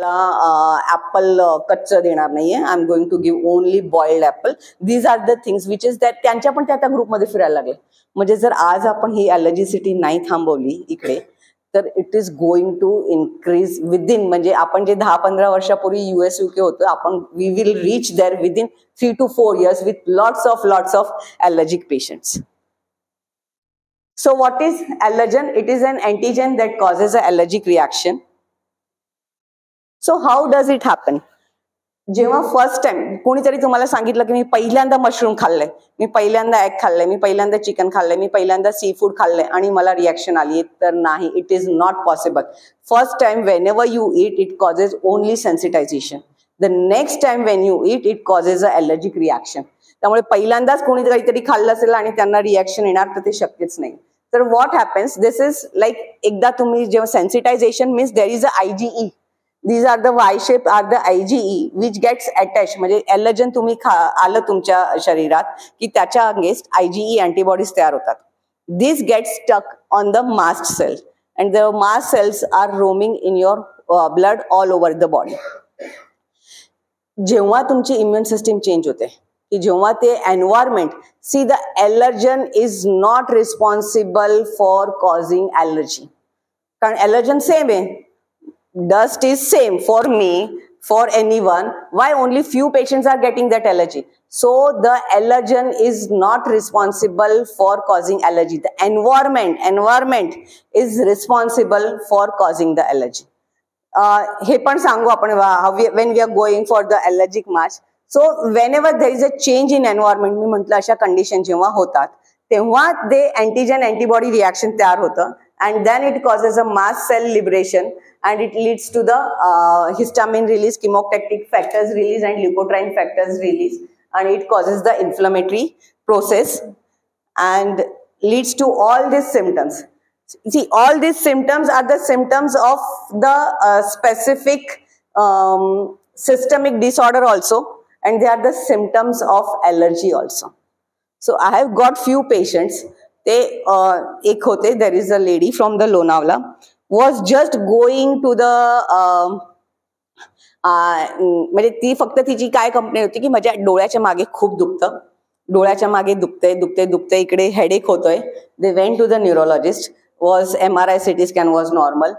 Apple कच्चं देणार नाहीये. I am going to give only boiled apple. These are the things which is that. त्यांच्या पण त्या त्या ग्रुपमध्ये फिरायला लागले. म्हणजे जर आज आपण ही ॲलर्जिसिटी नाही थांबवली इकडे, तर it is going to increase within, म्हणजे आपण जे 10-15 वर्षापूर्वी US UK होतं, आपण we will reach there within 3 to 4 years with lots of allergic patients. So what is allergen? It is an antigen that causes an allergic reaction. So how does it happen? जेव्हा first time कोणीतरी तुम्हाला सांगितलं की मी पहिल्यांदा mushroom खाल्लंय, मी पहिल्यांदा egg खाल्लंय, मी पहिल्यांदा चिकन खाल्लंय, मी पहिल्यांदा सी फूड खाल्लंय आणि मला रिॲक्शन आली, तर नाही, it is not possible. First time Wien ever you eat it causes only sensitisation. The next time Wien you eat it causes a allergic reaction. त्यामुळे पहिल्यांदाच कोणी काहीतरी खाल्लं असेल आणि त्यांना रिॲक्शन येणार, तर ते शक्यच नाही. तर what happens, this is like, एकदा तुम्ही जेव्हा sensitisation means there is a IgE. These are the Y-shape are the IgE which gets attached. म्हणजे ॲलर्जन तुम्ही आलं तुमच्या शरीरात की त्याच्या अगेन्स्ट IgE अँटीबॉडीज तयार होतात. This gets stuck on the mast cell and the mast cells are roaming in your blood all over the body. जेव्हा तुमची इम्युन सिस्टीम चेंज होते की जेव्हा ते environment, see the allergen is not responsible for causing allergy. कारण allergen same आहे. Dust is same for me, for anyone. Why only few patients are getting that allergy? So the allergen is not responsible for causing allergy. The environment is responsible for causing the allergy. हे पण सांगू आपण when we are going for the allergic march. So whenever there is a change in environment, मी म्हटलं अशा condition जेव्हा होतात तेव्हा ते अँटीजन अँटीबॉडी रिॲक्शन तयार होतं and then it causes a mast cell liberation and it leads to the histamine release, chemotactic factors release and leukotriene factors release, and it causes the inflammatory process and leads to all these symptoms. See, all these symptoms are the symptoms of the specific systemic disorder also, and they are the symptoms of allergy also. So I have got few patients. ते एक होते, there is a lady from the Lonavala, was just going to the, म्हणजे ती फक्त तिची काय complaint होती की माझ्या डोळ्याच्या मागे खूप दुखतं, डोळ्याच्या मागे दुखते इकडे हेडेक होतोय. They went to the neurologist, was MRI CT scan was normal,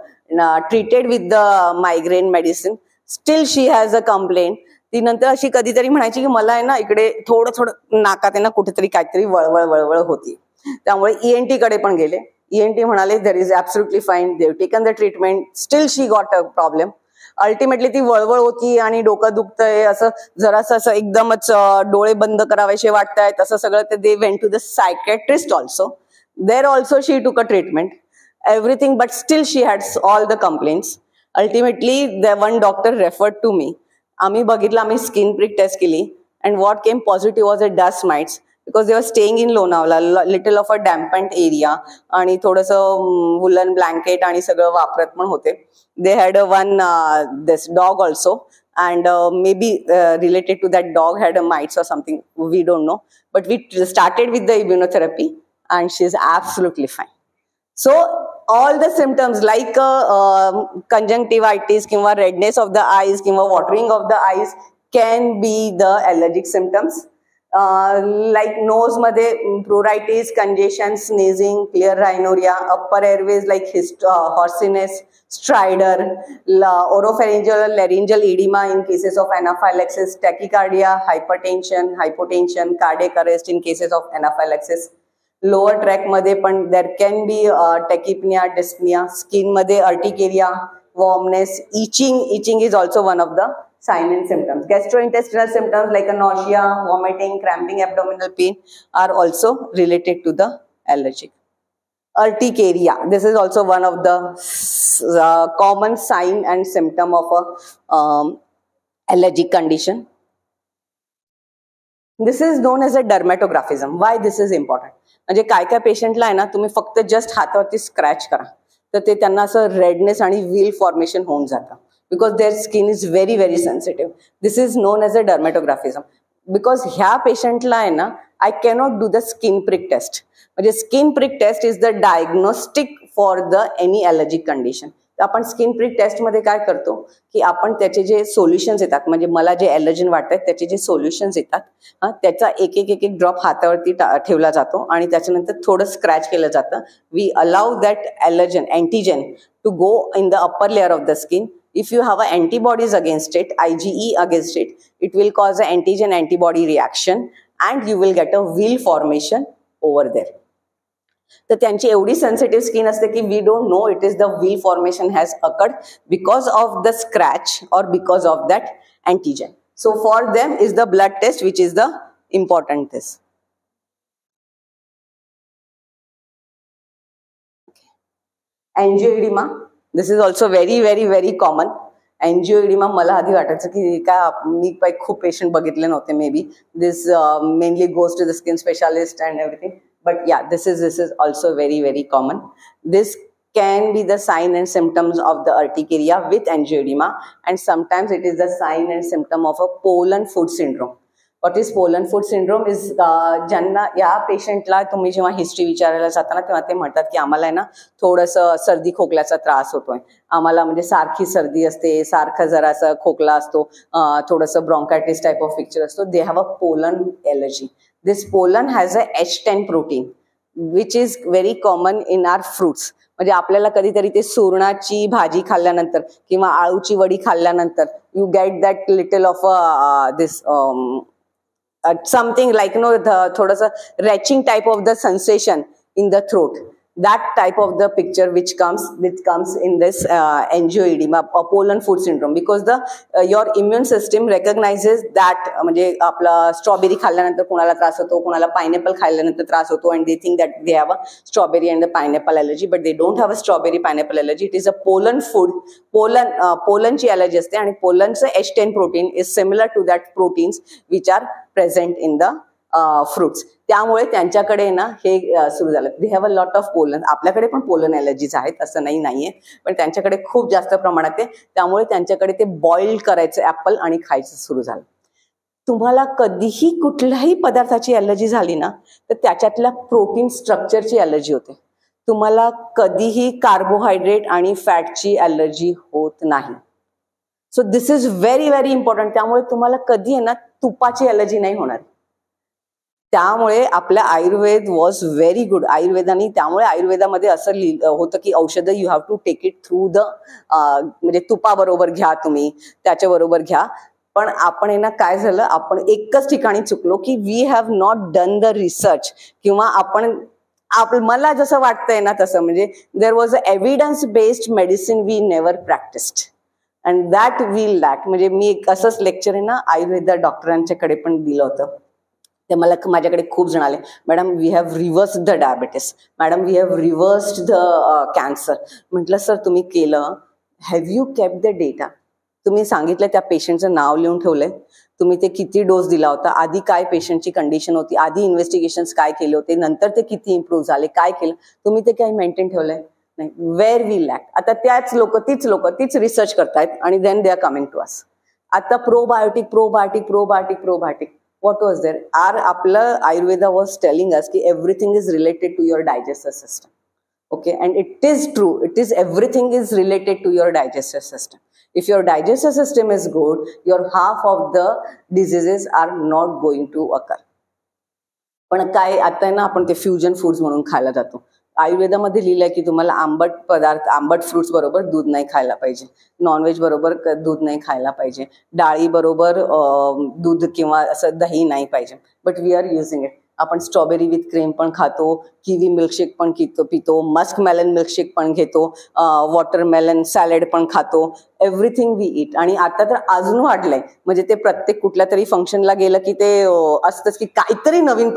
treated with the migraine medicine. Still she has a complaint. ती नंतर अशी कधीतरी म्हणायची की मला आहे ना इकडे थोडं नाकात आहे ना कुठेतरी काहीतरी वळवळ होती. त्यामुळे ENT कडे पण गेले. ENT म्हणाले there is absolutely fine, they taken the treatment, steel she got a problem. Ultimately ती वळवळ होती आणि डोकं दुखतंय, असं जरासं असं एकदमच डोळे बंद करावेसे वाटतायत, असं सगळं. ते they went to the psychiatrist also. There also she took a treatment, everything, but still she had all the complaints. Ultimately the one doctor referred to me. आम्ही बघितलं, आम्ही स्किन प्रिक टेस्ट केली and what came positive was a dust mites. because they were staying in Lonavala, little of a dampened area आणि थोडंसं woolen blanket आणि सगळं वापरत पण होते. They had one this dog also and maybe related to that dog had a mites or something, we don't know, but we started with the immunotherapy and she is absolutely fine. So all the symptoms like conjunctivitis किंवा redness of the eyes किंवा watering of the eyes can be the allergic symptoms. Like nose मध्ये pruritus, congestion, sneezing, clear rhinorrhea, upper airways like hoarseness, stridor, oropharyngeal, laryngeal edema in cases of anaphylaxis, tachycardia, hypotension, cardiac arrest in cases of anaphylaxis. Lower tract मध्ये पण there can be tachypnea, dyspnea, skin मध्ये urticaria, warmness, itching is also one of the sign and symptoms. Gastrointestinal symptoms like a nausea, vomiting, cramping abdominal pain are also related to the allergic. Urticaria, this is also one of the common sign and symptom of a allergic condition. This is known as a dermatographism. Why this is important? म्हणजे काय पेशंटला आहे ना तुम्ही फक्त just हातावरती scratch करा तर ते त्यांना असं रेडनेस आणि व्हील फॉर्मेशन होऊन जातं. Because their skin is very, very sensitive. This is known as a dermatographism. Because ह्या पेशंटला आहे ना, I cannot do the skin prick test. म्हणजे skin prick test is the diagnostic for the any allergic condition. आपण skin prick टेस्टमध्ये काय करतो की आपण त्याचे जे सोल्युशन्स येतात, म्हणजे मला जे ॲलर्जन वाटतात त्याचे जे सोल्युशन्स येतात त्याचा एक एक ड्रॉप हातावरती ठेवला जातो आणि त्याच्यानंतर थोडं स्क्रॅच केलं जातं. We allow that allergen antigen to go in the upper layer of the skin. If you have antibodies against it, IgE against it, it will cause an antigen antibody reaction and you will get a wheal formation over there. तर त्यांची एवढी sensitive skin असते की we don't know it is the wheal formation has occurred because of the scratch or because of that antigen. So for them is the blood test which is the important test. Angioedema, this is also very very very common. Angioedema मला आधी वाटायचं की काय, मी खूप patient बघितले नव्हते. Maybe this mainly goes to the skin specialist and everything. But yeah, this is also very, very common. This can be the sign and symptoms of the urticaria with angioedema, and sometimes it is the sign and symptom of a Poland foot syndrome. What is Poland foot syndrome is ज्यांना या पेशंटला तुम्ही जेव्हा history विचारायला जाताना तेव्हा ते म्हणतात की आम्हाला आहे ना थोडंसं सर्दी खोकल्याचा त्रास होतोय, आम्हाला म्हणजे सारखी सर्दी असते, सारखं जरासा खोकला असतो, थोडंसं ब्रॉन्कायटिस टाइप ऑफ पिक्चर असतो. They have a pollen allergy. This pollen has a H10 protein which is very common in our fruits. म्हणजे आपल्याला कधीतरी ते सुरणाची भाजी खाल्ल्यानंतर किंवा आळूची वडी खाल्ल्यानंतर you get that little of this something like थोडंसं retching type of the sensation in the throat. That type of the picture which comes in this angioedema, Poland foot syndrome, because your immune system recognizes that. म्हणजे आपला strawberry खाल्ल्यानंतर कोणाला त्रास होतो, कोणाला pineapple खाल्ल्यानंतर त्रास होतो, and they think that they have a strawberry and the pineapple allergy, but they don't have a strawberry pineapple allergy. It is a Poland food. Polandची allergy असते आणि पोलनचं H10 protein is similar to that proteins which are present in the fruits. त्यामुळे त्यांच्याकडे ना हे सुरू झालं. They have a lot of pollen. आपल्याकडे पण पोलन ॲलर्जीज आहेत असं नाहीये, पण त्यांच्याकडे खूप जास्त प्रमाणात आहे. त्यामुळे त्यांच्याकडे ते बॉईल करायचं ॲपल आणि खायचं सुरू झालं. तुम्हाला कधीही कुठल्याही पदार्थाची ॲलर्जी झाली ना तर त्याच्यातल्या प्रोटीन स्ट्रक्चरची ॲलर्जी होते. तुम्हाला कधीही कार्बोहायड्रेट आणि फॅटची ॲलर्जी होत नाही. So this is very very important. त्यामुळे तुम्हाला कधी आहे ना तुपाची ॲलर्जी नाही होणार. त्यामुळे आपला आयुर्वेद वॉज व्हेरी गुड. आयुर्वेदाने त्यामुळे आयुर्वेदामध्ये असं होतं की औषधं you have to take it through the म्हणजे तुपाबरोबर घ्या, तुम्ही त्याच्याबरोबर घ्या. पण आपण आहे ना काय झालं, आपण एकच ठिकाणी चुकलो की we have not done the research. किंवा मला जसं वाटतंय ना तसं म्हणजे there was a evidence based medicine we never practised and that we lack. म्हणजे मी एक असंच लेक्चर आहे ना आयुर्वेद डॉक्टरांच्याकडे पण दिलं होतं. ते माझ्याकडे खूप जण आले, madam we have reversed the diabetes, madam we have reversed the cancer. म्हटलं सर तुम्ही केलं, have you kept the data? तुम्ही सांगितलं त्या पेशंटचं नाव लिहून ठेवलंय, तुम्ही ते किती डोस दिला होता, आधी काय पेशंटची कंडिशन होती, आधी इन्व्हेस्टिगेशन्स काय केले होते, नंतर ते किती इम्प्रूव्ह झाले, काय केलं, तुम्ही ते काही मेंटेन ठेवलंय नाही. Where we lack. आता तीच लोक तीच रिसर्च करतायत आणि then they are coming to us. आता प्रोबायोटिक what was there? आपलं Ayurveda was telling us कि everything is related to your digestive system. Okay, and it is true. Everything is related to your digestive system. If your digestive system is good, your half of the diseases are not going to occur. पण काय आता ना आपण ते fusion foods म्हणून खायला जातो. आयुर्वेदामध्ये लिहिलंय की तुम्हाला आंबट फ्रुट्स बरोबर दूध नाही खायला पाहिजे, नॉनव्हेज बरोबर दूध नाही खायला पाहिजे, डाळी बरोबर दूध किंवा असं दही नाही पाहिजे. But we are using it. आपण स्ट्रॉबेरी विथ क्रीम पण खातो, किवी मिल्कशेक पण पितो, मस्क मेलन मिल्कशेक पण घेतो, वॉटरमेलन सॅलड पण खातो, एव्हरीथिंग वी ईट. आणि आता तर अजून वाढलंय, म्हणजे ते प्रत्येक कुठल्या तरी फंक्शनला गेलं की ते असतंच की काहीतरी नवीन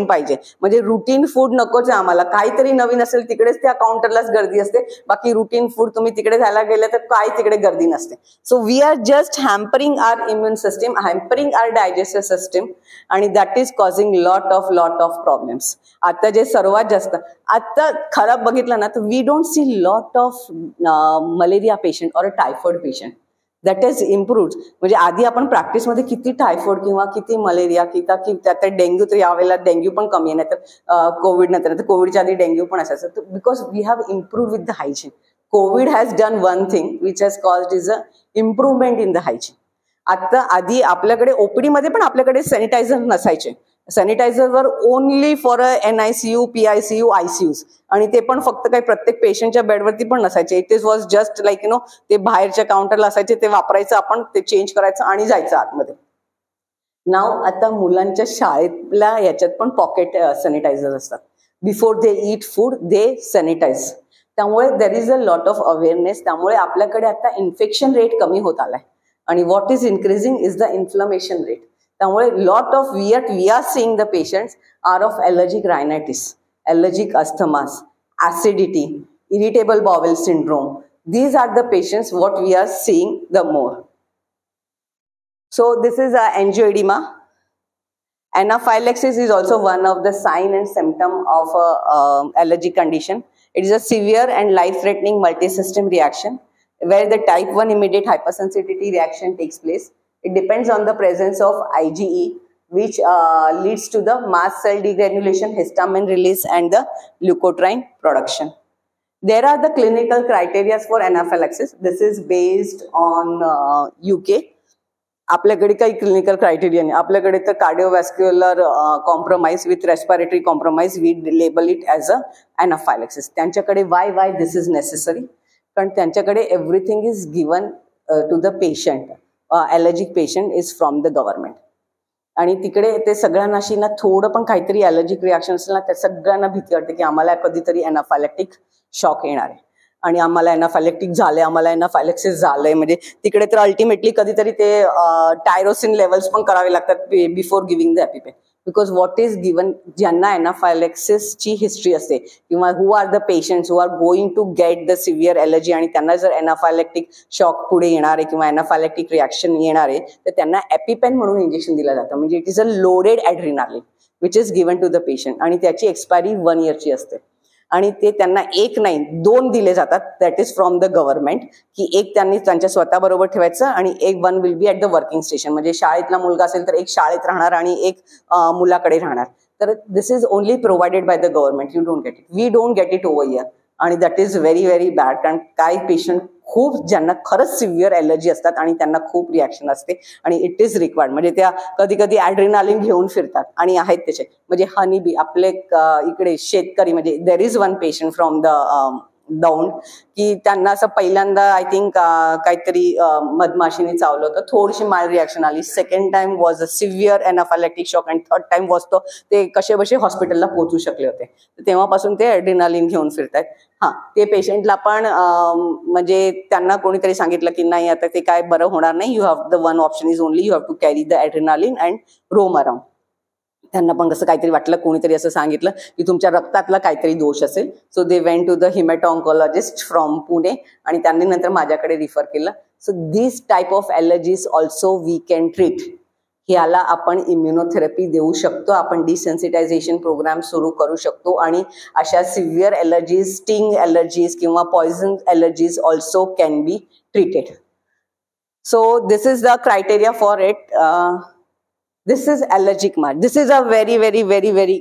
पाहिजे. म्हणजे रुटीन फूड नकोच आहे आम्हाला, काहीतरी नवीन असेल तिकडेच त्या काउंटरलाच गर्दी असते, बाकी रुटीन फूड तुम्ही तिकडे जायला गेलं तर काय तिकडे गर्दी नसते. So we are just hampering our immune system, hampering our digestive system, आणि that is causing lot of problems. आता जे सर्वात जास्त आता खराब बघितलं ना तर we don't see lot of malaria patient or typhoid patient. That is improved. म्हणजे आधी आपण प्रॅक्टिसमध्ये किती टायफॉइड किंवा किती मलेरिया त्यात डेंग्यू, तर यावेळेला डेंग्यू पण कमी आहे, नाही तर कोविड नंतर कोविडच्या आधी डेंग्यू पण असायचं. Because we have improved with the hygiene. Covid has done one thing which has caused is a improvement in the hygiene. आता आधी आपल्याकडे ओपीडी मध्ये पण आपल्याकडे सॅनिटायझर नसायचे. सॅनिटायझरवर only for NICU, PICU, ICUs, आणि ते पण फक्त काही प्रत्येक पेशंटच्या बेडवरती पण नसायचे. It is was just like ते बाहेरच्या काउंटरला असायचे, ते वापरायचं आपण, ते चेंज करायचं आणि जायचं आतमध्ये. नाव आता मुलांच्या शाळेतल्या याच्यात पण पॉकेट सॅनिटायझर असतात. Before they eat food they sanitise. त्यामुळे there is a lot of awareness. त्यामुळे आपल्याकडे आता इन्फेक्शन रेट कमी होत आलाय, आणि what is increasing is the inflammation rate. त्यामुळे lot of we are seeing the patients are of allergic rhinitis, allergic asthmas, acidity, irritable bowel syndrome. These are the patients what we are seeing the more. So this is angioedema. Anaphylaxis is also one of the sign and symptom of allergic condition. It is a severe and life-threatening multi-system reaction where the type 1 immediate hypersensitivity reaction takes place. It depends on the presence of IgE, which leads to the mast cell degranulation, histamine release, and the leukotriene production. There are the clinical criteria for anaphylaxis. This is based on UK. आपल्याकडे काही clinical criteria नाही. आपल्याकडे तर cardiovascular compromise with respiratory compromise, we label it as a anaphylaxis. त्यांच्याकडे why this is necessary, कारण त्यांच्याकडे everything is given to the patient. Allergic patient is from the government. आणि तिकडे ते सगळ्यांना अशी ना थोडं पण काहीतरी ॲलर्जिक रिॲक्शन असेल ना, त्या सगळ्यांना भीती वाटते की आम्हाला कधीतरी एनाफायलॅक्टिक शॉक येणार आहे, आणि आम्हाला एनाफायलॅक्टिक झाले, आम्हाला एनाफायलॅक्सिस झालंय. म्हणजे तिकडे तर अल्टिमेटली कधीतरी ते टायरोसिन लेवल्स पण करावे लागतात before giving the EpiPen. Because what is given, ज्यांना एनाफायलॅक्सिसची हिस्ट्री असते किंवा who are the patients who are going to get the severe allergy, आणि त्यांना जर एनाफायलॅक्टिक शॉक पुढे येणार आहे किंवा एनाफायलॅक्टिक रिॲक्शन येणार आहे, तर त्यांना एपिपेन म्हणून इंजेक्शन दिलं जातं. म्हणजे it is a loaded adrenaline which is given to the patient, आणि त्याची एक्सपायरी 1 yearची असते. आणि ते त्यांना 1 नाही 2 दिले जातात. That is from the government, की एक त्यांनी त्यांच्या स्वतःबरोबर ठेवायचं आणि एक 1 will be at the working station. म्हणजे शाळेतला मुलगा असेल तर एक शाळेत राहणार आणि एक मुलाकडे राहणार. तर this is only provided by the government. You don't get it, we don't get it over here. आणि that is very very bad, कारण काही पेशंट खूप ज्यांना खरंच सिव्हिअर एलर्जी असतात आणि त्यांना खूप रिॲक्शन असते, आणि इट इज रिक्वायर्ड. म्हणजे त्या कधी कधी ॲड्रिनालिन घेऊन फिरतात आणि आहेत त्याचे. म्हणजे हनीबी आपले इकडे शेतकरी, म्हणजे there is one patient from the Daund, की त्यांना असं पहिल्यांदा आय थिंक काहीतरी मधमाशीने चावलं होतं, थोडीशी माइल्ड रिॲक्शन आली. Second time was a severe anaphylactic shock, आणि थर्ड टाइम वॉज ते कसे बसे हॉस्पिटलला पोहोचू शकले होते. तेव्हापासून ते ॲड्रिनालिन घेऊन फिरतायत. हां, ते पेशंटला पण म्हणजे त्यांना कोणीतरी सांगितलं की नाही आता ते काय बरं होणार नाही, you have the one option is only you have to carry the adrenaline and roam around. त्यांना पण कसं काहीतरी वाटलं, कोणीतरी असं सांगितलं की तुमच्या रक्तातला काहीतरी दोष असेल. So they went to the haematoncologist from Pune, आणि त्यांनी नंतर माझ्याकडे रिफर केलं. So this type of allergies also we can treat. ह्याला आपण इम्युनोथेरपी देऊ शकतो, आपण डिसेन्सिटायझेशन प्रोग्राम सुरू करू शकतो, आणि अशा सिव्हिअर एलर्जीज, स्टिंग एलर्जीज किंवा poison allergies also can be treated. So this is the criteria for it. This is allergic march. This is a very, very, very, very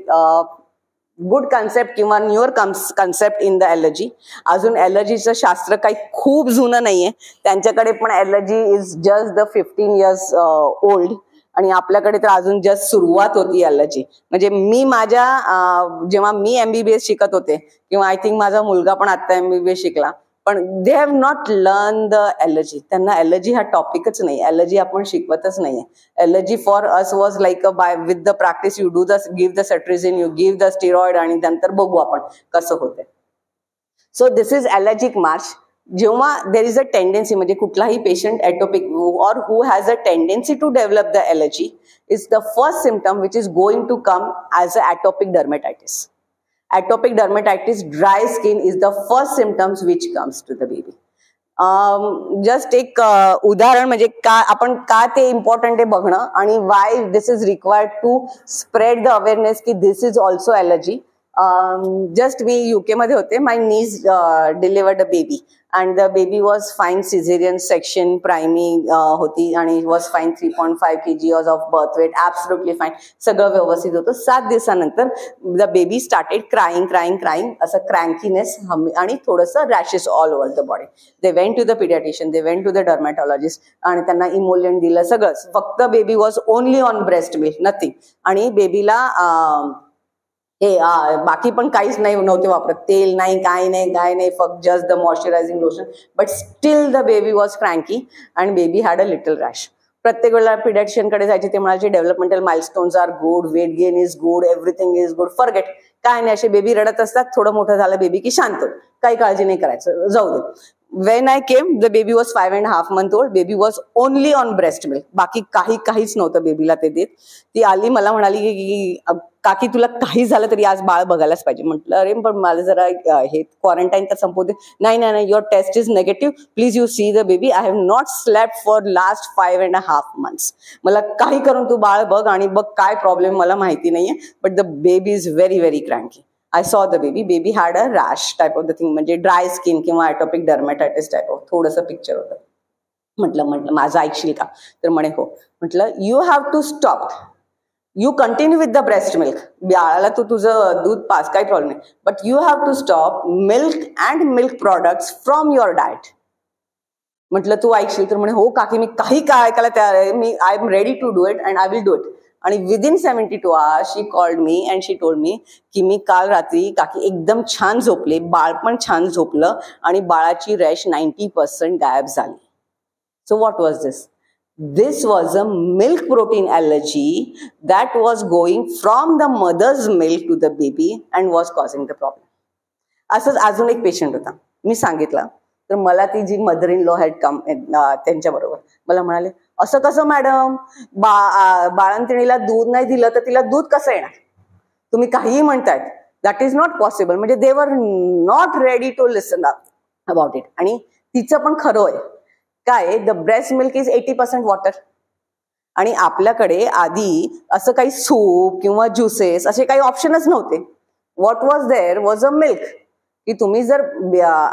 good concept किंवा newer concept in the allergy. अजून एलर्जीचं शास्त्र काही खूप जुनं नाहीये. त्यांच्याकडे पण allergy is just the 15 years old, आणि आपल्याकडे तर अजून जस्ट सुरुवात होती एलर्जी. म्हणजे मी माझ्या जेव्हा मी MBBS शिकत होते, किंवा आय थिंक माझा मुलगा पण आता MBBS शिकला, पण they have not learn the allergy. त्यांना एलर्जी हा टॉपिकच नाही, एलर्जी आपण शिकवतच नाहीये. Allergy for us was like by with the practice you do the give the cetirizine, you give the steroid, आणि नंतर बघू आपण कसं होतंय. So this is allergic march. जेव्हा देर इज अ टेंडन्सी, म्हणजे कुठलाही patient atopic or who has a tendency to develop the allergy, is the first symptom which is going to come as a atopic dermatitis. Atopic dermatitis, dry skin is the first symptoms which comes to the baby. Just एक उदाहरण, म्हणजे आपण का ते important आहे बघणं, आणि why this is required to spread the awareness की this is also allergy. Just मी UK मध्ये होते. My niece delivered a baby and the baby was fine, caesarean section, primi होती आणि was fine, 3.5 kg of birth weight, absolutely fine, सगळं व्यवस्थित होतं. 7 दिवसानंतर द बेबी स्टार्टेड क्राईंग, असं क्रँकीनेस आणि थोडंसं rashes all over the body. They went to the paediatrician, they went to the dermatologist आणि त्यांना इमोलियंट दिलं सगळंच. फक्त baby was only on breast milk, nothing. आणि बेबीला बाकी पण काहीच नव्हते वापरत, तेल नाही, काय नाही, फक्त just the moisturising lotion. But still the baby was cranky and baby had a little rash. प्रत्येक वेळेला पिडियाट्रिशियनकडे जायचे, ते म्हणायचे developmental milestones are good, weight gain is good, everything is good, forget. काय नाही, असे बेबी रडत असतात, थोडं मोठं झालं बेबी की शांत, काही काळजी नाही करायचं, जाऊ दे. When I came, the baby was 5.5 months old. Baby was only on breast milk. बाकी काहीच नव्हतं बेबीला ते देत. ती आली, मला म्हणाली की काकी तुला काही झालं तरी आज बाळ बघायलाच पाहिजे. म्हटलं अरे पण माझं जरा हे क्वारंटाईन तर संपवू दे. नाही, your test is negative, please you see the baby. I have not slept for last 5.5 months. मला काही करून तू बाळ बघ आणि बघ काय प्रॉब्लेम, मला माहिती नाहीये, but the baby is very very क्रँकी. I saw the baby. Baby had a rash type of the thing, म्हणजे ड्राय स्किन किंवा ॲटोपिक डर्मॅटायटिस टाईप ऑफ थोडंसं पिक्चर होतं. म्हटलं माझं ऐकशील का? तर म्हणे हो. म्हटलं you have to stop, you continue with the breast milk. बाळाला तू तुझं दूध पास, काही प्रॉब्लेम नाही, but you have to stop milk and milk products from your diet. म्हटलं तू ऐकशील? तर म्हणे हो काकी, मी काही काय ऐकायला तयार आहे, मी I am ready to do it and I will do it. आणि within 72 hours she called me and she told me की मी काल रात्री काकी एकदम छान झोपले, बाळ पण छान झोपलं आणि बाळाची रॅश 90% गायब झाली. So what was this? This was a milk protein allergy that was going from the mother's milk to the baby and was causing the problem. असंच अजून एक पेशंट होता, मी सांगितलं तर मला ती जी mother in law had come त्यांच्याबरोबर मला म्हणाले असं कसं मॅडम, बाळंतिणीला दूध नाही दिलं तर तिला दूध कसं येणार? तुम्ही काहीही म्हणतायत, दॅट इज नॉट पॉसिबल. म्हणजे they were not ready to listen about it. आणि तिचं पण खरं आहे. काय, the breast milk is 80% water. आणि आपल्याकडे आधी असं काही सूप किंवा ज्युसेस असे काही ऑप्शनच नव्हते. What was there was a milk. की तुम्ही जर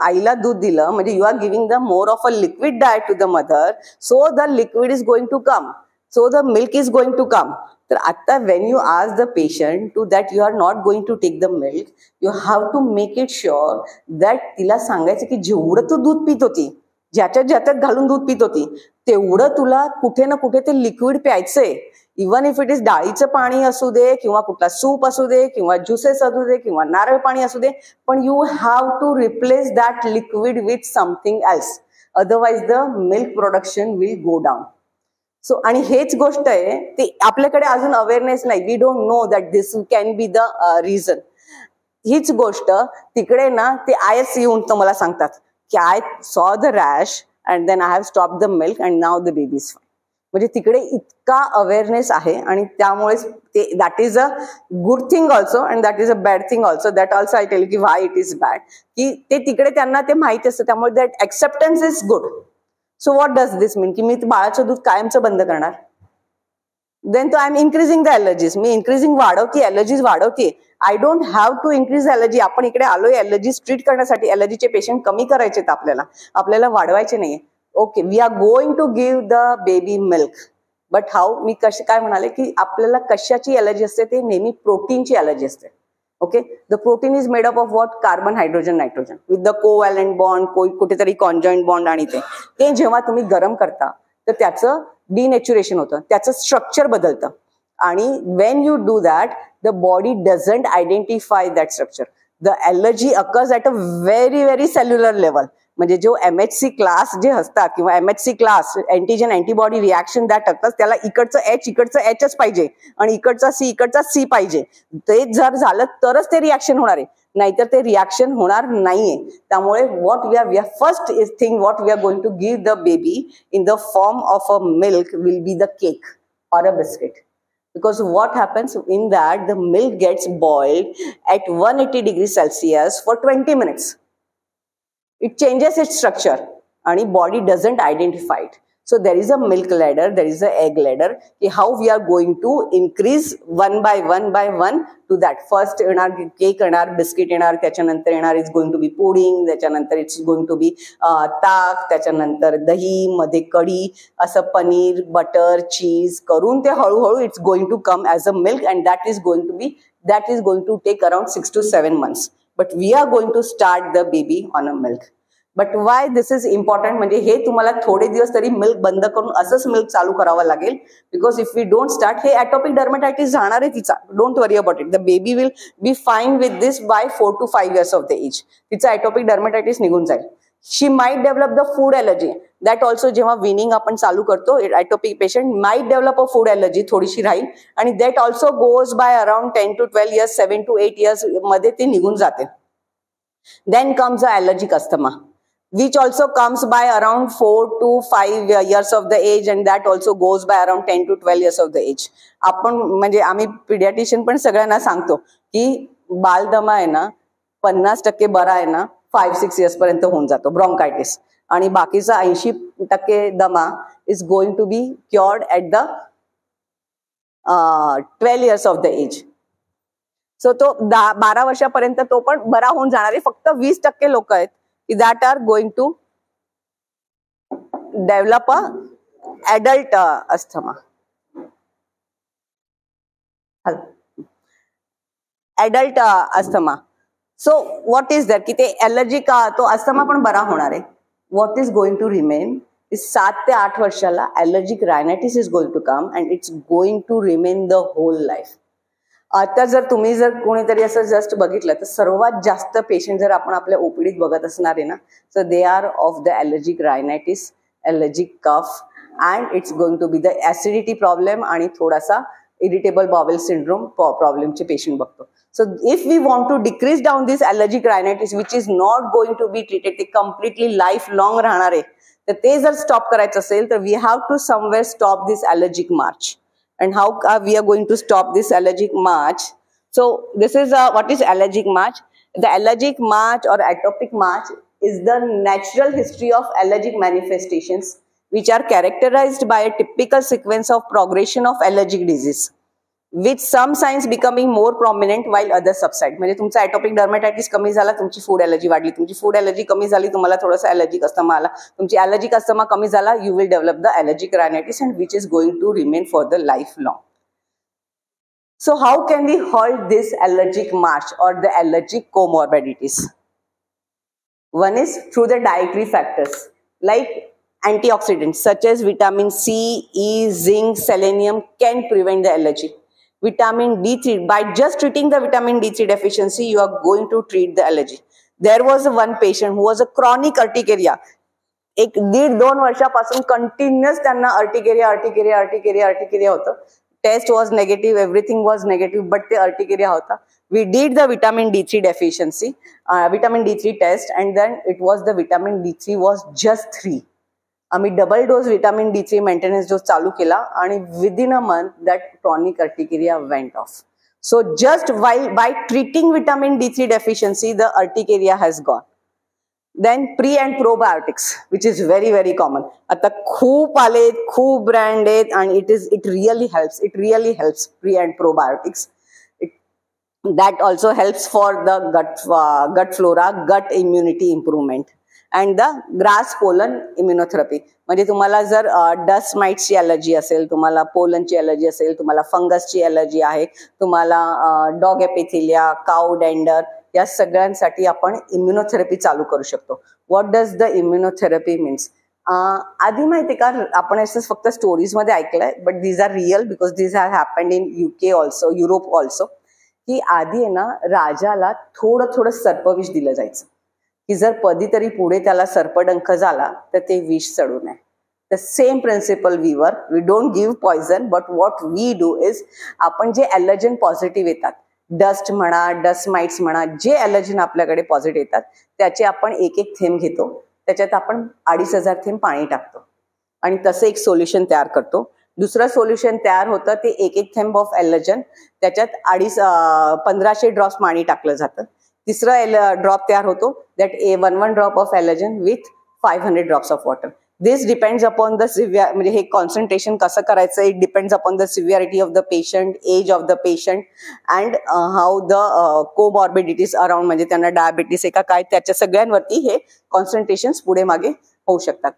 आईला दूध दिलं म्हणजे you are giving the more of a liquid diet to the mother, so the liquid is going to come, so the milk is going to come. तर आता when you ask the patient to that you are not going to take the milk, you have to make it sure that तिला सांगायचं की जेवढं तू दूध पित होती, ज्याच्यात घालून दूध पित होती, तेवढं तुला कुठे ना कुठे ते लिक्विड प्यायचंय. इवन इफ इट इज डाळीचं पाणी असू दे किंवा कुठला सूप असू दे किंवा ज्युसेस असू दे किंवा नारळ पाणी असू दे, पण you have to replace that liquid with something else, otherwise the milk production will go down. So आणि हेच गोष्ट आहे, ते आपल्याकडे अजून अवेअरनेस नाही. We don't know that this can be the reason. हीच गोष्ट तिकडे ना ते IS येऊन तर मला सांगतात की I saw the rash and then I have stop the milk and now the baby is fine. म्हणजे तिकडे इतका अवेअरनेस आहे आणि त्यामुळेच ते that is a good thing also and that is a bad thing also. That also I tell की why it is bad, की ते तिकडे त्यांना ते माहिती असतं. त्यामुळे that acceptance is good. So what does this mean की मी बाळाचं दूध कायमचं बंद करणार? देन तो I am increasing the allergies. मी इन्क्रीजिंग वाढवते, एलर्जीज वाढवते. I don't have to increase allergy. आपण इकडे आलोय एलर्जीज ट्रीट करण्यासाठी, एलर्जीचे पेशंट कमी करायचे आपल्याला वाढवायचे नाहीये. Okay, we are going to give the baby milk, but how? मी काय म्हणाले की आपल्याला कशाची एलर्जी असते? ते नेहमी प्रोटीनची एलर्जी असते. Okay, the protein is made up of what? Carbon, hydrogen, nitrogen with the covalent bond, कुठेतरी कॉन्जॉइंट बॉन्ड. आणि ते जेव्हा तुम्ही गरम करता तर त्याचं डिनेच्युरेशन होतं, त्याचं स्ट्रक्चर बदलतं. आणि Wien you do that, the body doesn't identify that structure. The allergy occurs at a very very cellular level. म्हणजे जो MHC क्लास जे असतात किंवा MHC class antigen antibody reaction that occurs, त्याला इकडचं Hच पाहिजे आणि इकडचा C पाहिजे. ते जर झालं तरच ते रिॲक्शन होणार आहे, नाहीतर ते रिॲक्शन होणार नाहीये. त्यामुळे what we are first is thing what we are going to give the baby in the form of a milk will be the cake or a biscuit. Because what happens in that, the milk gets boiled at 180 degrees Celsius for 20 minutes. It changes its structure and body doesn't identify it. So there is a milk ladder, there is a egg ladder, how we are going to increase one by one to that. First येणार cake, येणार biscuit, येणार त्याच्यानंतर येणार is going to be pudding, त्याच्यानंतर it's going to be ताक, त्याच्यानंतर दही, मध्ये कढी, असं पनीर, बटर, चीज करून ते हळूहळू it's going to come as a milk, and that is going to take around 6 to 7 months. But we are going to start the baby on a milk. But why this is important, म्हणजे हे तुम्हाला थोडे दिवस तरी milk बंद करून असंच milk चालू करावं लागेल, because if we don't start, हे ॲटॉपिक डर्मेटायटिस जाणार आहे तिचा, don't worry about it. The baby will be fine with this by 4 to 5 years of the age. तिचा ॲटॉपिक डर्मेटायटिस निघून जाईल. She might develop the food allergy, that also जेव्हा weaning आपण चालू करतो, atopic patient might develop a food allergy, थोडीशी राहील, आणि that also goes by around 10 to 12 years, 7 to 8 years मध्ये ती निघून जाते. Then comes a allergic asthma, which also comes by around 4 to 5 years of the age, and that also goes by around 10 to 12 years of the age. आपण म्हणजे आम्ही paediatrician पण सगळ्यांना सांगतो की बालदमा आहे ना 50% बरा आहे ना 5-6 years पर्यंत होऊन जातो ब्रॉन्कायटिस, आणि बाकीचा 80% दमा is going to be cured at the 12 years of the age. So तो 12 वर्षापर्यंत तो पण बरा होऊन जाणार आहे. फक्त 20% लोक आहेत that are going to develop a adult asthma. Adult asthma. So what is that? कि ते allergy का तो अस्थमा पण बरा होणार आहे. What is going to remain is 7 ते 8 वर्षाला allergic rhinitis is going to come, and it's going to remain the whole life. आता जर तुम्ही जर कोणीतरी असं जस्ट बघितलं तर सर्वात जास्त पेशंट जर आपण आपल्या ओपीडीत बघत असणार आहे ना, so they are of the allergic rhinitis, allergic cough, and it's going to be the acidity problem आणि थोडासा इरिटेबल बॉवेल सिंड्रोम प्रॉब्लेमचे पेशंट बघतो. So if we want to decrease down this allergic rhinitis which is not going to be treated, ते completely life long राहणार आहे, तर ते जर स्टॉप करायचं असेल तर we have to somewhere stop this allergic march. And how we are going to stop this allergic march? So this is what is allergic march? The allergic march or atopic march is the natural history of allergic manifestations which are characterized by a typical sequence of progression of allergic disease, with some signs becoming more prominent while others subside. म्हणजे तुमचा ॲटॉपिक डर्मेटायटिस कमी झाला, तुमची food allergy वाढली, तुमची food allergy कमी झाली, तुम्हाला थोडासा ॲलर्जिक अस्थमा आला, तुमची ॲलर्जिक अस्थमा कमी झाला, you will develop the allergic rhinitis, and which is going to remain for the life long. So how can we halt this allergic march or the allergic comorbidities? One is through the dietary factors like antioxidants such as vitamin C, E, zinc, selenium can prevent the allergy. Vitamin D3, by just treating the vitamin D3 deficiency, you are going to treat the allergy. There was one patient who was a chronic urticaria. 1.5-2 वर्षापासून continuous त्यांना urticaria होतं. Test was negative, everything was negative, but ते urticaria होता. We did the vitamin D3 deficiency, vitamin D3 test, and then it was the vitamin D3 was just 3. आम्ही double dose vitamin D3 maintenance dose चालू केला, आणि within a month that chronic urticaria went off. So just by treating vitamin D3 deficiency, the urticaria has gone. Then pre and probiotics, which is very very common. आता खूप आलेत, खूप brand आहेत, आणि it really helps pre and probiotics. That also helps for the gut flora, gut immunity improvement. And the grass pollen immunotherapy, म्हणजे तुम्हाला जर dust माइट्सची allergy असेल, तुम्हाला पोलनची ॲलर्जी असेल, तुम्हाला फंगसची ॲलर्जी आहे, तुम्हाला डॉग एपिथिलिया, काऊ डेंडर, या सगळ्यांसाठी आपण इम्युनोथेरपी चालू करू शकतो. What does the immunotherapy means? आधी माहिती का, आपण असं फक्त स्टोरीजमध्ये ऐकलंय, but these are real because these have happened in UK also, Europe also, की आधी आहे ना राजाला थोडं सर्पविष दिलं जायचं, की जर कधीतरी पुढे त्याला सर्पडंख झाला तर ते विष चढू नये. The same principle we don't give poison, but what we do is, आपण जे ॲलर्जन पॉझिटिव्ह येतात, डस्ट म्हणा, डस्ट माइट्स म्हणा, जे ॲलर्जन आपल्याकडे पॉझिटिव्ह येतात त्याचे आपण एक थेंब घेतो, त्याच्यात आपण 2,500 थेंब पाणी टाकतो, आणि तसं एक सोल्युशन तयार करतो. दुसरं सोल्युशन तयार होतं ते एक थेंब ऑफ ॲलर्जन, त्याच्यात 1500 ड्रॉप्स पाणी टाकलं जातं. तिसरं ड्रॉप तयार होतो, that 1 drop of allergen with 500 drops of water. This depends upon the severe, म्हणजे हे कॉन्सन्ट्रेशन कसं करायचं, it depends upon the severity of the patient, age of the patient and how the comorbidities around, म्हणजे त्यांना diabetes आहे का काय, त्याच्या सगळ्यांवरती हे कॉन्सन्ट्रेशन पुढे मागे होऊ शकतात.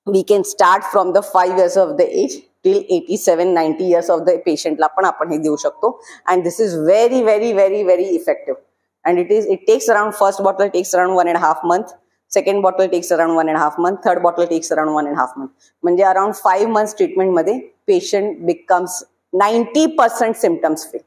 We can start from the 5 years of the age till 87-90 years of the पेशंटला पण आपण हे देऊ शकतो. And this is very very very very effective. And it takes around, first bottle takes around 1.5 months, second bottle takes around 1.5 months, third bottle takes around 1.5 months. म्हणजे around 5 months treatment मध्ये patient becomes 90% symptoms free.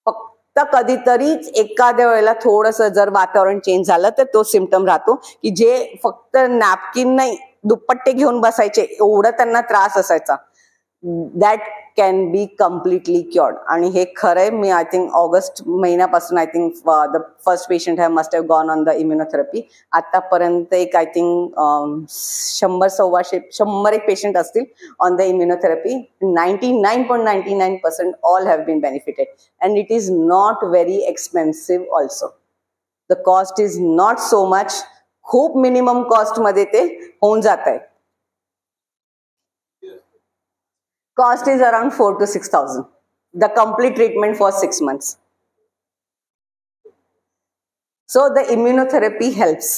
फक्त कधीतरीच एखाद्या वेळेला थोडस जर वातावरण change झालं तर तो सिम्पटम राहतो, की जे फक्त नॅपकिन नाही दुपट्टे घेऊन बसायचे एवढं त्यांना त्रास असायचा, that can be completely cured. आणि हे खरंय, मी आय थिंक ऑगस्ट महिन्यापासून I think the first patient have must have gone on the immunotherapy. आतापर्यंत एक आय थिंक 100 एक पेशंट असतील on the immunotherapy. 99.99% all have been benefited and it is not very expensive also. The cost is not so much, खूप minimum cost मध्ये ते होऊन जात आहे. Cost is around 4,000 to 6,000. The complete treatment for 6 months. So the immunotherapy helps.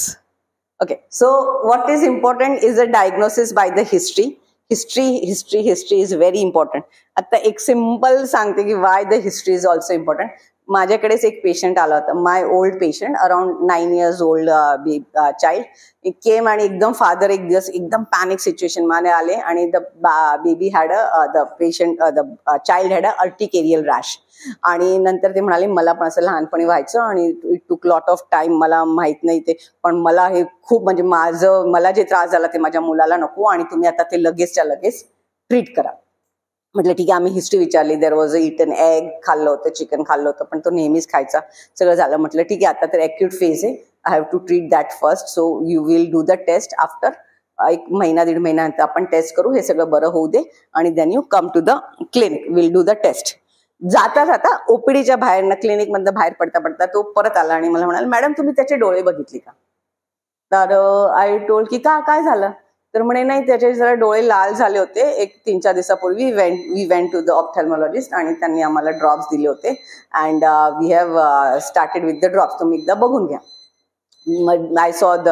Okay. So what is important is the diagnosis by the history. History is very important. आता एक simple सांगते की why the history is also important. माझ्याकडेच एक patient आला होता, my old patient, around 9 years old child came, आणि एकदम फादर एक दिवस एकदम पॅनिक सिच्युएशन मध्ये आले आणि the baby had the patient the child had a urticarial rash. आणि नंतर ते म्हणाले मला पण असं लहानपणी व्हायचं आणि it took lot of time, मला माहित नाही ते, पण मला हे खूप, म्हणजे मला जे त्रास झाला ते माझ्या मुलाला नको आणि तुम्ही आता ते लगेचच्या लगेच ट्रीट करा. म्हटलं ठीक आहे. आम्ही हिस्ट्री विचारली, देर वॉज इटन एग खाल्लं होतं, चिकन खाल्लं होतं, पण तो नेहमीच खायचा, सगळं झालं. म्हटलं ठीक आहे, आता तर ॲक्यूट फेज आहे, I have to treat that first, so you will do the test after. 1 महिना 1.5 महिन्यानंतर आपण टेस्ट करू, हे सगळं बरं होऊ दे आणि then you come to the clinic, will do the test. जाता जाता ओपीडीच्या बाहेर, क्लिनिक मधनं बाहेर पडता पडता तो परत आला आणि मला म्हणाला, मॅडम तुम्ही त्याचे डोळे बघितले का? तर आय टोल्ड की काय झालं? तर म्हणे नाही, त्याचे जरा डोळे लाल झाले होते एक 3-4 दिवसापूर्वी. We went to the ophthalmologist आणि त्यांनी आम्हाला ड्रॉप्स दिले होते and we have started with the drops, तुम्ही एकदा बघून घ्या. I saw the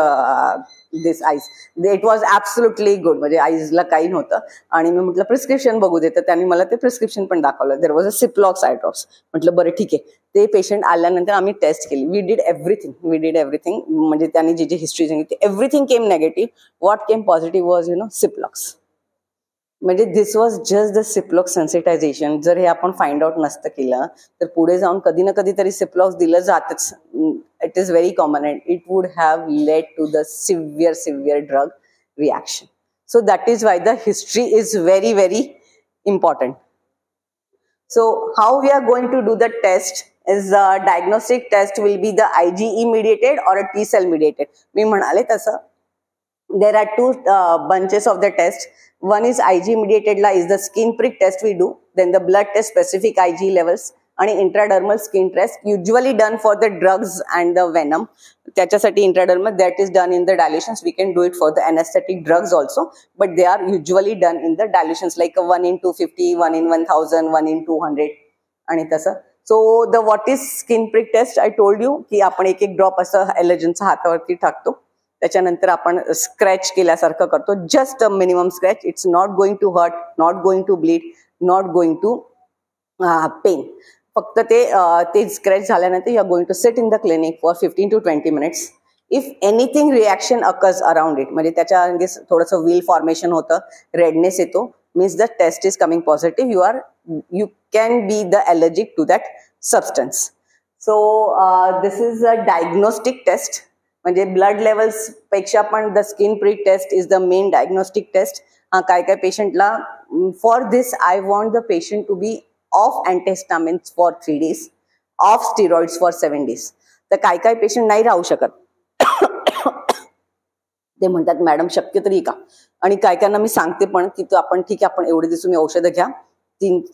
this eyes, it was absolutely good, म्हणजे आईजला काही नव्हतं. आणि मी म्हटलं प्रिस्क्रिप्शन बघू दे, तर त्यांनी मला ते प्रिस्क्रिप्शन पण दाखवलं. देर was a Ciplox eye drops. म्हटलं बरं ठीक आहे. ते पेशंट आल्यानंतर आम्ही टेस्ट केली, वी डिड एव्हरीथिंग, म्हणजे त्यांनी जी हिस्ट्री सांगितली everything came negative. What came positive was Ciplox. म्हणजे this was just the Ciplox sensitisation. जर हे आपण फाइंड आउट नसतं केलं तर पुढे जाऊन कधी ना कधीतरी सिप्लॉक्स दिलं जातच. It is very common and it would have led to the severe drug reaction. So that is why the history is very very important. So how we are going to do the test is the diagnostic test will be the IgE mediated or a T cell mediated. मी म्हणाले तसं there are 2 bunches of the test. One is IgE mediated la is the skin prick test we do, then the blood test specific IgE levels आणि intradermal skin test usually done for the drugs and the venom. त्याच्यासाठी intradermal that is done in the dilutions. We can do it for the anesthetic drugs also, but they are usually done in the dilutions like 1:250, 1:1000, 1:200 आणि तसं. So the what is skin prick test? I told you की आपण एक drop असं एलर्जनच्या हातावरती टाकतो, त्याच्यानंतर आपण स्क्रॅच केल्यासारखं करतो, just a minimum scratch. It's not going to hurt, not going to bleed, not going to pain. फक्त ते स्क्रॅच झाल्यानंतर you are going to sit in the clinic for 15 to 20 minutes. If anything reaction occurs around it, म्हणजे त्याच्या थोडंसं wheal formation होतं, redness येतो, means the test is coming positive. You can be the allergic to that substance. So this is a diagnostic test. म्हणजे blood levels पेक्षा पण the skin prick test is the main diagnostic test. काय पेशंटला for this I want the patient to be off antihistamines for 3 days, off steroids for 7 days. तर काय patient नाही राहू शकत. ते म्हणतात मॅडम शक्य तरी का, आणि काय मी सांगते पण की आपण ठीक आहे, आपण एवढे दिवस तुम्ही औषधं घ्या,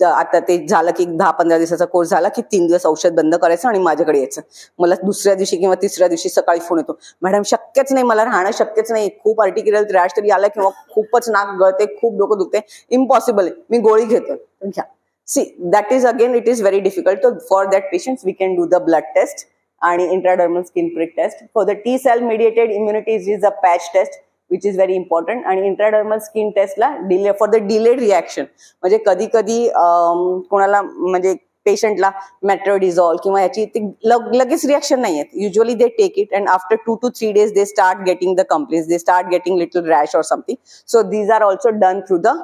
आता ते झालं की 10-15 दिवसाचा कोर्स झाला की 3 दिवस औषध बंद करायचं आणि माझ्याकडे यायचं. मला दुसऱ्या दिवशी किंवा तिसऱ्या दिवशी सकाळी फोन येतो, मॅडम शक्यच नाही, मला राहणं शक्यच नाही, खूप आर्टिक्युलर रॅश तरी आला किंवा खूपच नाक गळते, खूप डोकं दुखते, इम्पॉसिबल आहे, मी गोळी घेतोय. घ्या. See that is again it is very difficult. So for that patients we can do the blood test आणि intradermal skin prick test. For the T cell mediated immunity is a patch test which is very important. आणि intradermal skin टेस्टला delay for the delayed reaction, म्हणजे कधी कधी कोणाला म्हणजे पेशंटला मेट्रोडिझॉल किंवा याची लगेच रिॲक्शन नाही आहेत. Usually they take it and after 2 to 3 days they start getting the complaints, they start getting little rash or something. So these are also done through the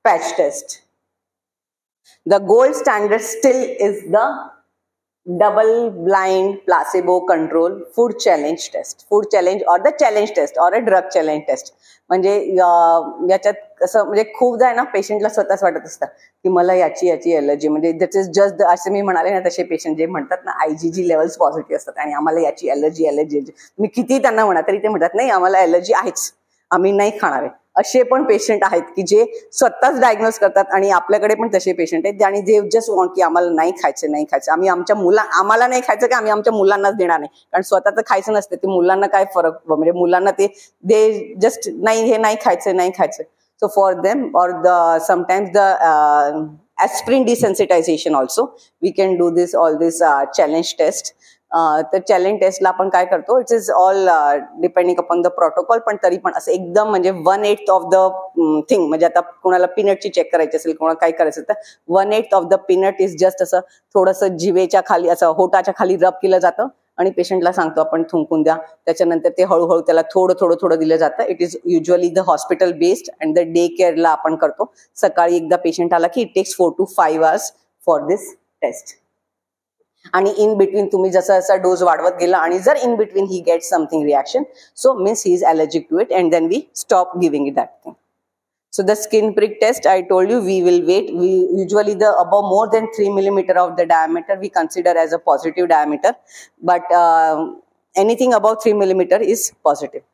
patch test. The gold standard still is the double blind placebo control food challenge test, food challenge or the challenge test or a drug challenge test. म्हणजे याच्यात असं म्हणजे खूपदा आहे ना पेशंटला स्वतःच वाटत असतं की मला याची एलर्जी, म्हणजे दॅट इज जस्ट असे मी म्हणाले ना तसे पेशंट जे म्हणतात ना IgG लेवल्स पॉझिटिव्ह असतात आणि आम्हाला याची एलर्जी मी किती त्यांना म्हणा तरी ते म्हणतात नाही आम्हाला एलर्जी आहेच, आम्ही नाही खाणार आहे. असे पण पेशंट आहेत की जे स्वतःच डायग्नोज करतात आणि आपल्याकडे पण तसे पेशंट आहेत आणि जे जस्ट वॉन्ट की आम्हाला नाही खायचं, आम्ही आम्हाला नाही खायचं की आम्ही आमच्या मुलांनाच देणार नाही, कारण स्वतःच खायचं नसतं ते मुलांना काय फरक, म्हणजे मुलांना ते जस्ट नाही हे नाही खायचं. सो फॉर देम और the sometimes the aspirin desensitization also we can do this all this challenge test. तर चॅलेंज टेस्टला आपण काय करतो, it is all depending upon the protocol, पण तरी पण असं एकदम म्हणजे 1/8 ऑफ द थिंग, म्हणजे आता कोणाला पीनटची चेक करायची असेल, कोणाला काय करायचं तर 1/8 of the peanut is just असं थोडंसं जिवेच्या खाली असं होटाच्या खाली रब केलं जातं आणि पेशंटला सांगतो आपण थुंकून द्या. त्याच्यानंतर ते हळूहळू त्याला थोडं दिलं जातं. It is usually the hospital based and the day केअरला आपण करतो. सकाळी एकदा पेशंट आला की it takes 4 to 5 hours for this test. आणि इन बिटवीन तुम्ही जसा डोज वाढवत गेला आणि जर in between he get something reaction, so means he is allergic to it and then we stop giving it that thing. So the skin prick test, I told you we will wait. We usually the above more than 3 millimeter of the diameter we consider as a positive diameter, but anything above 3 millimeter is positive.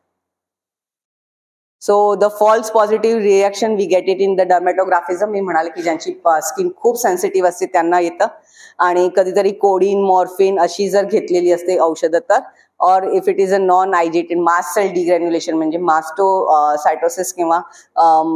So the false positive reaction we get it in the dermatographism. मी म्हणाले की ज्यांची skin खूप sensitive असते त्यांना येतं आणि कधीतरी codeine morphine अशी जर घेतलेली असते औषधं तर, or if it is a non आयजेटिन मास्ट सेल डिग्रॅन्युलेशन म्हणजे मास्टोसायटोसिस किंवा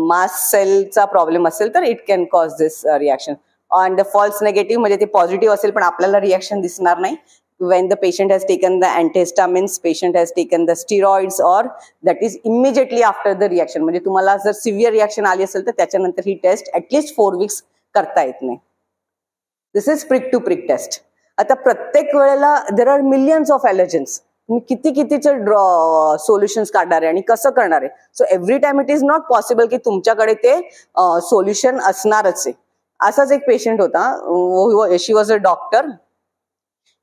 मास्ट सेलचा प्रॉब्लेम असेल तर it can cause this reaction. And the false negative म्हणजे ते पॉझिटिव्ह असेल पण आपल्याला रिॲक्शन दिसणार नाही. When the patient has taken the antihistamines, patient has taken the steroids, or that is immediately after the reaction. म्हणजे तुम्हाला जर सिव्हिअर रिॲक्शन आली असेल तर त्याच्यानंतर ही टेस्ट ॲटलिस्ट 4 weeks करता येत नाही. This is prick to prick test. आता प्रत्येक वेळेला there are millions of allergens, तुम्ही कितीचं सोल्युशन्स काढणार आहे आणि कसं करणार आहे. So every time it is not possible की तुमच्याकडे ते सोल्युशन असणारच आहे. असाच एक पेशंट होता, शी वॉज अ डॉक्टर.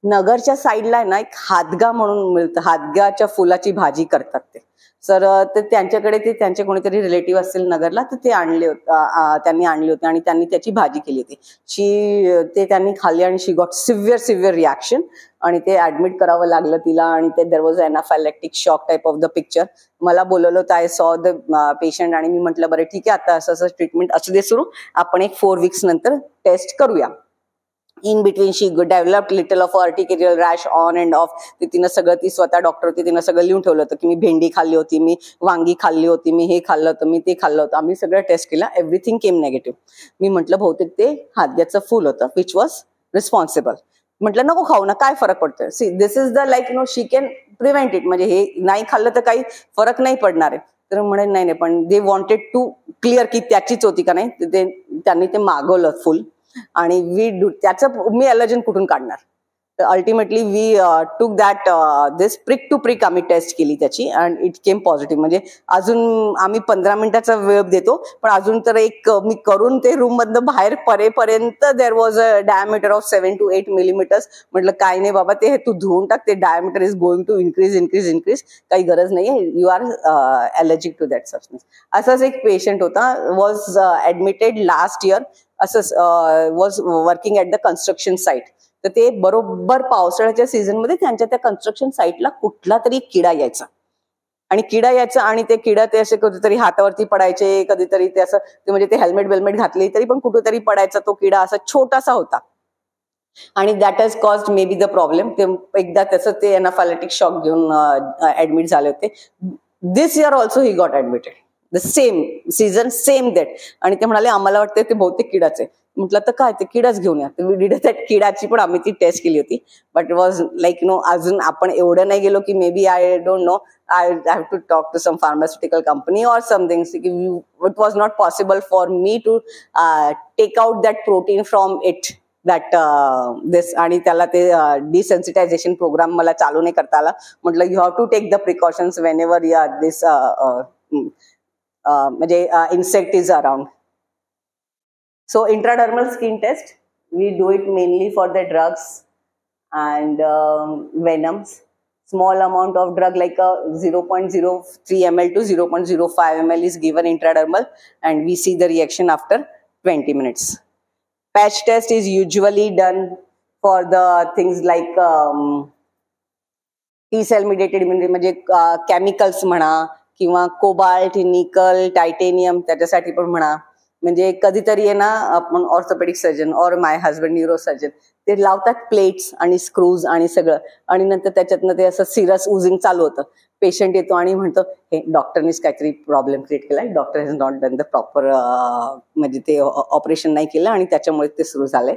नगरच्या साईडला ना एक हादगा म्हणून मिळतं, हादगाच्या फुलाची भाजी करतात ते. सर तर त्यांच्याकडे ते त्यांचे कोणीतरी रिलेटिव्ह असतील नगरला तर ते त्यांनी आणले होते आणि त्यांनी त्याची भाजी केली होती. ते त्यांनी खाल्ली आणि शी गॉट सिव्हिअर रिॲक्शन आणि ते ऍडमिट करावं लागलं तिला आणि ते there was anaphylactic shock type of the picture. मला बोलवलं होतं, आय सॉ द पेशंट आणि मी म्हटलं बरं ठीक आहे आता असं ट्रीटमेंट असू दे सुरू, आपण एक 4 weeks नंतर टेस्ट करूया. In between she developed little of urticarial rash on and off. ते तिनं सगळं, ती स्वतः डॉक्टर होती, तिनं सगळं लिहून ठेवलं होतं की मी भेंडी खाल्ली होती, मी वांगी खाल्ली होती, मी हे खाल्लं होतं, मी ते खाल्लं होतं. आम्ही सगळं टेस्ट केलं, एव्हरीथिंग केम नेगेटिव्ह. मी म्हटलं बहुतेक ते हादग्याचं फूल होतं विच वॉज रिस्पॉन्सिबल. म्हटलं नको खाऊ ना, काय फरक पडतोय. See this is the like she can prevent it, म्हणजे हे नाही खाल्लं तर काही फरक नाही पडणार आहे. तर म्हणे नाही पण दे वॉन्टेड टू क्लिअर की त्याचीच होती का नाही. त्यांनी ते मागवलं फुल आणि त्याचं मी ॲलर्जन कुठून काढणार. तर ultimately we took that this prick to prick आम्ही टेस्ट केली त्याची अँड इट केम पॉझिटिव्ह. म्हणजे अजून आम्ही 15 मिनिटाचा वेळ देतो पण अजून तर एक मी करून ते रूम मधनं बाहेर परेपर्यंत there was a diameter of 7 to 8 millimeters. म्हटलं काय नाही बाबा, ते तू धुवून टाक, ते diameter is going to increase, काही गरज नाहीये, you are allergic to that substance. असाच एक पेशंट होता, वॉज ऍडमिटेड लास्ट इयर, असं was working at the construction site. तर ते बरोबर पावसाळ्याच्या सीझनमध्ये त्यांच्या त्या कन्स्ट्रक्शन साईटला कुठला तरी किडा यायचा आणि किडा यायचा आणि ते किडा ते असे कधीतरी हातावरती पडायचे, कधीतरी ते असं ते म्हणजे ते हेल्मेट बेल्मेट घातली तरी पण कुठेतरी पडायचा तो किडा, असा छोटासा होता. आणि that has caused may be the problem. ते एकदा त्याचं ते एनाफायलेटिक शॉक घेऊन ऍडमिट झाले होते. This year also he got admitted, the same season same that. आणि ते म्हणाले आम्हाला वाटतं ते बहुतेक किडाच आहे. म्हटलं तर काय ते किडाच घेऊन या. वी डिड दॅट किडाची पण आम्ही ती टेस्ट केली होती. बट वॉज लाईक अजून आपण एवढं नाही गेलो की maybe I don't know, I have to talk to some pharmaceutical company or something. It was not possible for me to take out that protein from it. That this आणि त्याला ते डिसेन्सिटायझेशन programme मला चालू नाही करता आला. म्हटलं you have to take the precautions whenever this म्हणजे insect is around. So intradermal skin test, we do it mainly for the drugs and venoms. Small amount of drug like a 0.03 ml to 0.05 ml is given intradermal and we see the reaction after 20 minutes. Patch test is usually done for the things like T-cell mediated immunity, म्हणजे chemicals म्हणा किंवा cobalt, निकल, titanium त्याच्यासाठी पण म्हणा. म्हणजे कधीतरी आहे ना आपण ऑर्थोपेडिक सर्जन और माय हजबंड न्यूरो सर्जन ते लावतात प्लेट्स आणि स्क्रूज आणि सगळं आणि नंतर त्याच्यातनं ते असं सिरस उजिंग चालू होतं. पेशंट येतो आणि म्हणतो हे डॉक्टरनीच काहीतरी प्रॉब्लेम क्रिएट केलाय, doctor has not done the proper म्हणजे ते ऑपरेशन नाही केलं आणि त्याच्यामुळे ते सुरू झालंय.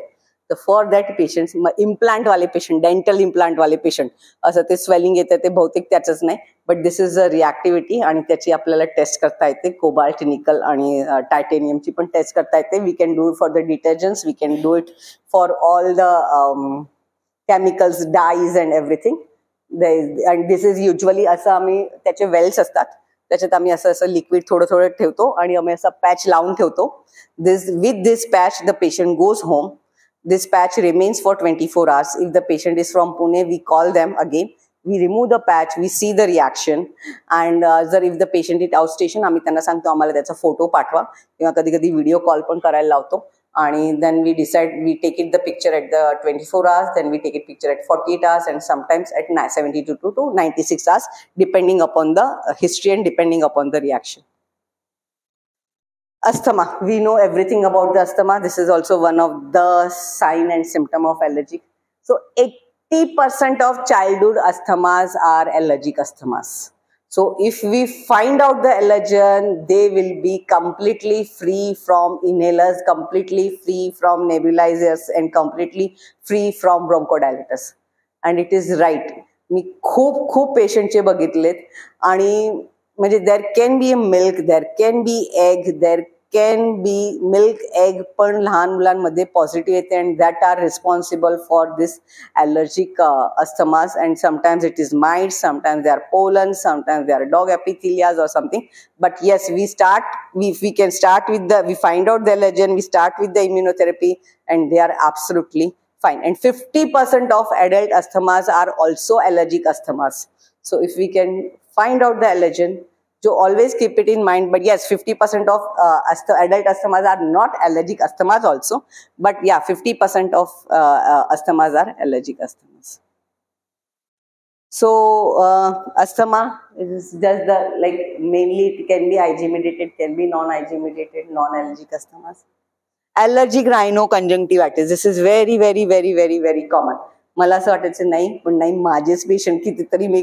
तर फॉर दॅट पेशंट इम्प्लांटवाले पेशंट, डेंटल इम्प्लांटवाले पेशंट असं ते स्वेलिंग येतं ते बहुतेक त्याचंच नाही, बट दिस इज अ रिॲक्टिव्हिटी आणि त्याची आपल्याला टेस्ट करता येते. कोबाल्ट, निकल आणि टायटेनियमची पण टेस्ट करता येते. We can do for the detergents, we can do it for all the chemicals, dyes and everything. And this is usually असं आम्ही त्याचे वेल्स असतात त्याच्यात आम्ही असं असं लिक्विड थोडं थोडं ठेवतो आणि आम्ही असं पॅच लावून ठेवतो. With this patch the patient goes home. This patch remains for 24 hours. If the patient is from Pune, we call them again. We remove the patch, we see the reaction. And जर if the patient is outstation, आम्ही त्यांना सांगतो आम्हाला त्याचा photo पाठवा किंवा कधी कधी व्हिडिओ कॉल पण करायला लावतो. आणि then we decide, we take it the picture at the 24 hours, then we take it picture at 48 hours and sometimes at 72 to 96 hours depending upon the history and depending upon the reaction. Asthma, we know everything about the asthma. This is also one of the sign and symptom of allergy. So 80% of childhood asthmas are allergic asthmas. So if we find out the allergen, they will be completely free from inhalers, completely free from nebulizers and completely free from bronchodilators. And it is right. मी खूप पेशंटचे बघितलेत आणि म्हणजे there can be milk, there can be egg, there can be milk egg पण लहान मुलांमध्ये positive येते and that are responsible for this allergic asthmas. And sometimes it is mites, sometimes they are pollen, sometimes they are dog epithelias or something. But yes, we can start with we find out the allergen, we start with the immunotherapy and they are absolutely fine. And 50% of adult asthmas are also allergic asthmas. So if we can find out the allergen, so always keep it in mind. But yes, 50% of adult asthmas are not allergic asthmas also. But yeah, 50% of asthmas are allergic asthmas. So asthma is just the mainly it can be IG mediated, can be non-IG mediated, non-allergic asthmas. Allergic rhinoconjunctivitis. This is very, very, very, very, very common. मला असं वाटायचं नाही, पण नाही माझेच patient कितीतरी मी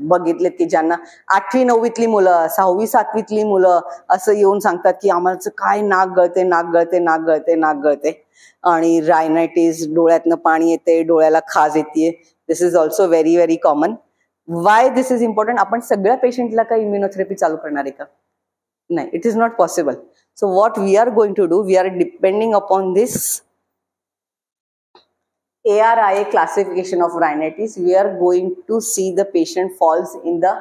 बघितलेत की ज्यांना 8वी 9वीतली मुलं, 6वी 7वीतली मुलं असं येऊन सांगतात की आम्हाला काय नाक गळते, नाक गळते, नाक गळते, नाक गळते आणि रायनायटिस, डोळ्यातनं पाणी येते, डोळ्याला खाज येते. This is also very very common. Why this is important? आपण सगळ्या पेशंटला काही इम्युनोथेरपी चालू करणार आहे का? नाही, it is not possible. So what we are going to do, we are depending upon this ARIA classification of rhinitis. We are going to see the patient falls in the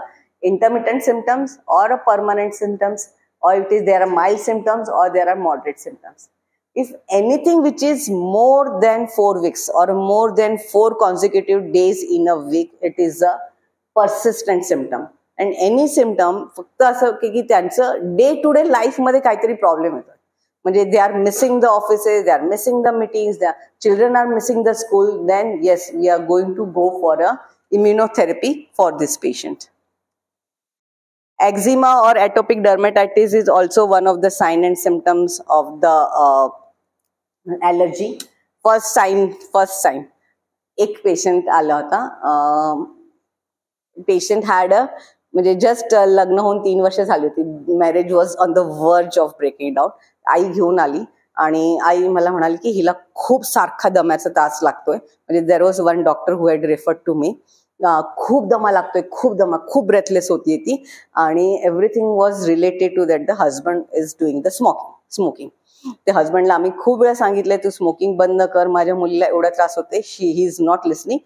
intermittent symptoms or a permanent symptoms, or if there are mild symptoms or there are moderate symptoms. If anything which is more than 4 weeks or more than 4 consecutive days in a week, it is a persistent symptom. And any symptom फक्त असं की त्यांचं day to day लाईफमध्ये काहीतरी problem येतो. म्हणजे they are missing the offices, they are missing the meetings, the children are missing the school, then yes we are going to go for a immunotherapy for this patient. Eczema or atopic dermatitis is also one of the sign and symptoms of the allergy. First sign. एक patient आला होता. Patient had म्हणजे just लग्न होऊन 3 वर्ष झाली होती. Marriage was on the वर्ज ऑफ ब्रेकिंग डाऊन. आई घेऊन आली आणि आई मला म्हणाली की हिला खूप सारखा दम्याचा त्रास लागतोय. म्हणजे there was one doctor who had referred to me. खूप दमा लागतोय, खूप ब्रेथलेस होतीये ती आणि everything was related to that the husband is doing the smoking. ते हजबंडला आम्ही खूप वेळा सांगितलंय तू स्मोकिंग बंद कर, माझ्या मुलीला एवढा त्रास होते. He is not listening.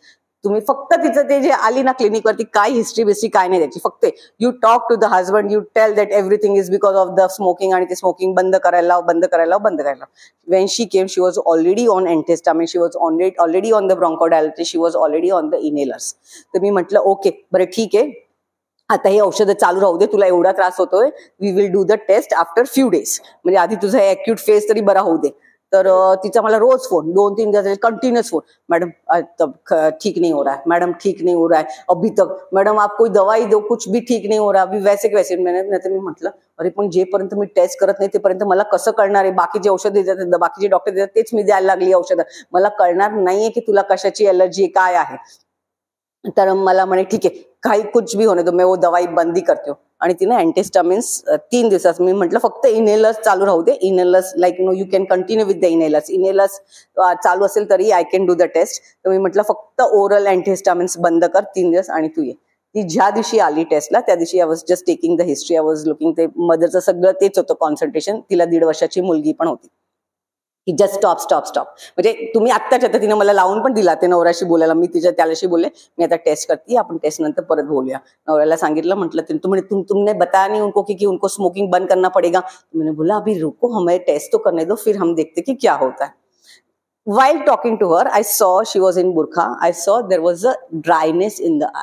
तुम्ही फक्त तिचं ते जे आली ना क्लिनिकवरती काय हिस्ट्री काय नाही त्याची, फक्त you talk to the husband, you tell that everything is because of the smoking आणि ते स्मोकिंग बंद करायला when she came she was already on antihistamine, she was already on the bronchodilators, she was already on the inhalers. तर मी म्हटलं okay बरं ठीक आहे, आता हे औषधं चालू राहू दे, तुला एवढा त्रास होतोय, we will do the test after few days. म्हणजे आधी तुझा ॲक्यूट फेज तरी बरा होऊ दे. तर तिचा मला रोज फोन 2-3 दिवस कंटिन्यूस फोन, मैडम ठीक नहीं हो रहा है, मैडम ठीक नहीं हो रहा है अभी तक, मैडम आप कोई दवाई दो, कुछ भी ठीक नहीं हो रहा अभी, वैसे के वैसे. मी म्हटलं अरे पण जेपर्यंत मी टेस्ट करत नाही तेपर्यंत मला कसं कळणार आहे, बाकीचे औषध देतात, बाकीचे डॉक्टर देतात तेच मी द्यायला लागली औषधं, मला कळणार नाहीये की तुला कशाची एलर्जी काय आहे. तर मला म्हणे ठीक आहे काही कुछ भी होने दो, मैं वो दवाई बंदी करते हो. आणि तिने अँटिस्टामिन्स 3 दिवसात. मी म्हटलं फक्त इनहेलर्स चालू राहू दे, inhalers like no you can continue with the inhalers चालू असेल तरी I can do the test. तर मी म्हटलं फक्त ओरल अँटिस्टामिन्स बंद कर 3 दिवस आणि तू ये. ती ज्या दिवशी आली टेस्टला त्या दिवशी I was just taking the history, I was looking, ते मदरचं सगळं तेच होतं कॉन्सन्ट्रेशन. तिला 1.5 वर्षाची मुलगी पण होती. की जस्ट स्टॉप. म्हणजे तुम्ही आत्ताच्या तिने मला लावून पण दिला ते नवऱ्याशी बोलायला. मी त्यालाशी बोलले मी आता टेस्ट करते, आपण टेस्ट नंतर परत बोलूया. नवऱ्याला सांगितलं, म्हटलं तुमने बताया नहीं उनको कि उनको स्मोकिंग बंद करना पड़ेगा. मैंने बोला अभी रुको, हमें टेस्ट तो करने दो, फिर हम देखते कि क्या होता है. While talking to her, I saw she was in burqa. I saw there was a dryness in the